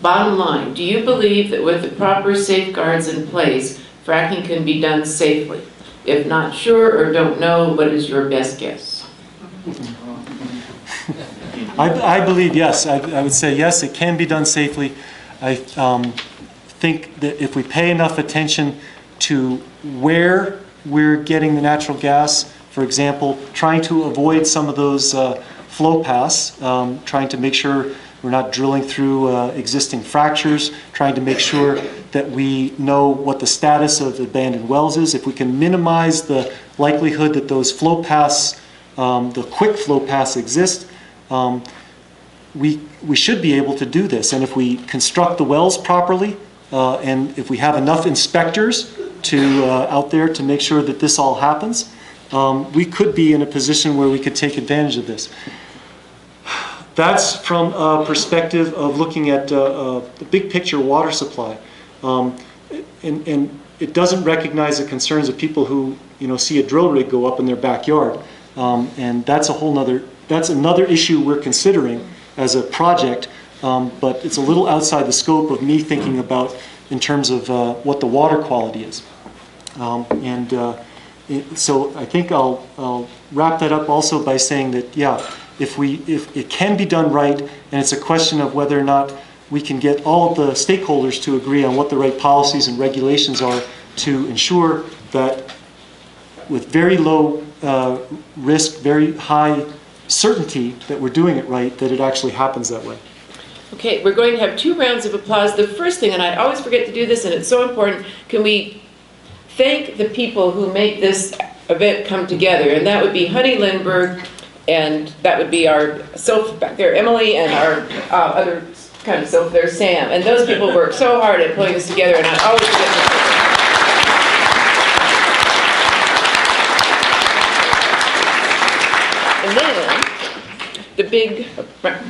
bottom line, do you believe that with the proper safeguards in place, fracking can be done safely? If not sure or don't know, what is your best guess? I believe yes. I would say yes, it can be done safely. I think that if we pay enough attention to where we're getting the natural gas, for example, trying to avoid some of those flow paths, trying to make sure we're not drilling through existing fractures, trying to make sure that we know what the status of abandoned wells is. If we can minimize the likelihood that those flow paths, the quick flow paths exist, we should be able to do this. And if we construct the wells properly, and if we have enough inspectors out there to make sure that this all happens, we could be in a position where we could take advantage of this. That's from a perspective of looking at the big picture water supply. And it doesn't recognize the concerns of people who see a drill rig go up in their backyard. And that's another issue we're considering as a project, but it's a little outside the scope of me thinking about in terms of what the water quality is. So I think I'll wrap that up also by saying that, yeah, if it can be done right, and it's a question of whether or not we can get all of the stakeholders to agree on what the right policies and regulations are to ensure that with very low risk, very high certainty that we're doing it right, that it actually happens that way. Okay, we're going to have 2 rounds of applause. The first thing, and I always forget to do this, and it's so important, can we thank the people who make this event come together? And that would be Honey Lindbergh, and that would be our sylph back there, Emily, and our other kind of sylph there, Sam. And those people work so hard at pulling this together, and I always forget to And then, the big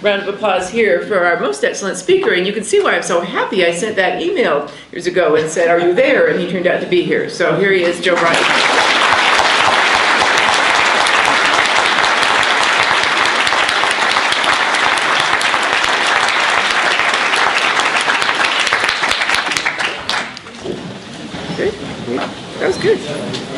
round of applause here for our most excellent speaker, and you can see why I'm so happy. I sent that email years ago and said, "Are you there?" And he turned out to be here. So here he is, Joe Bryant. Good. That was good.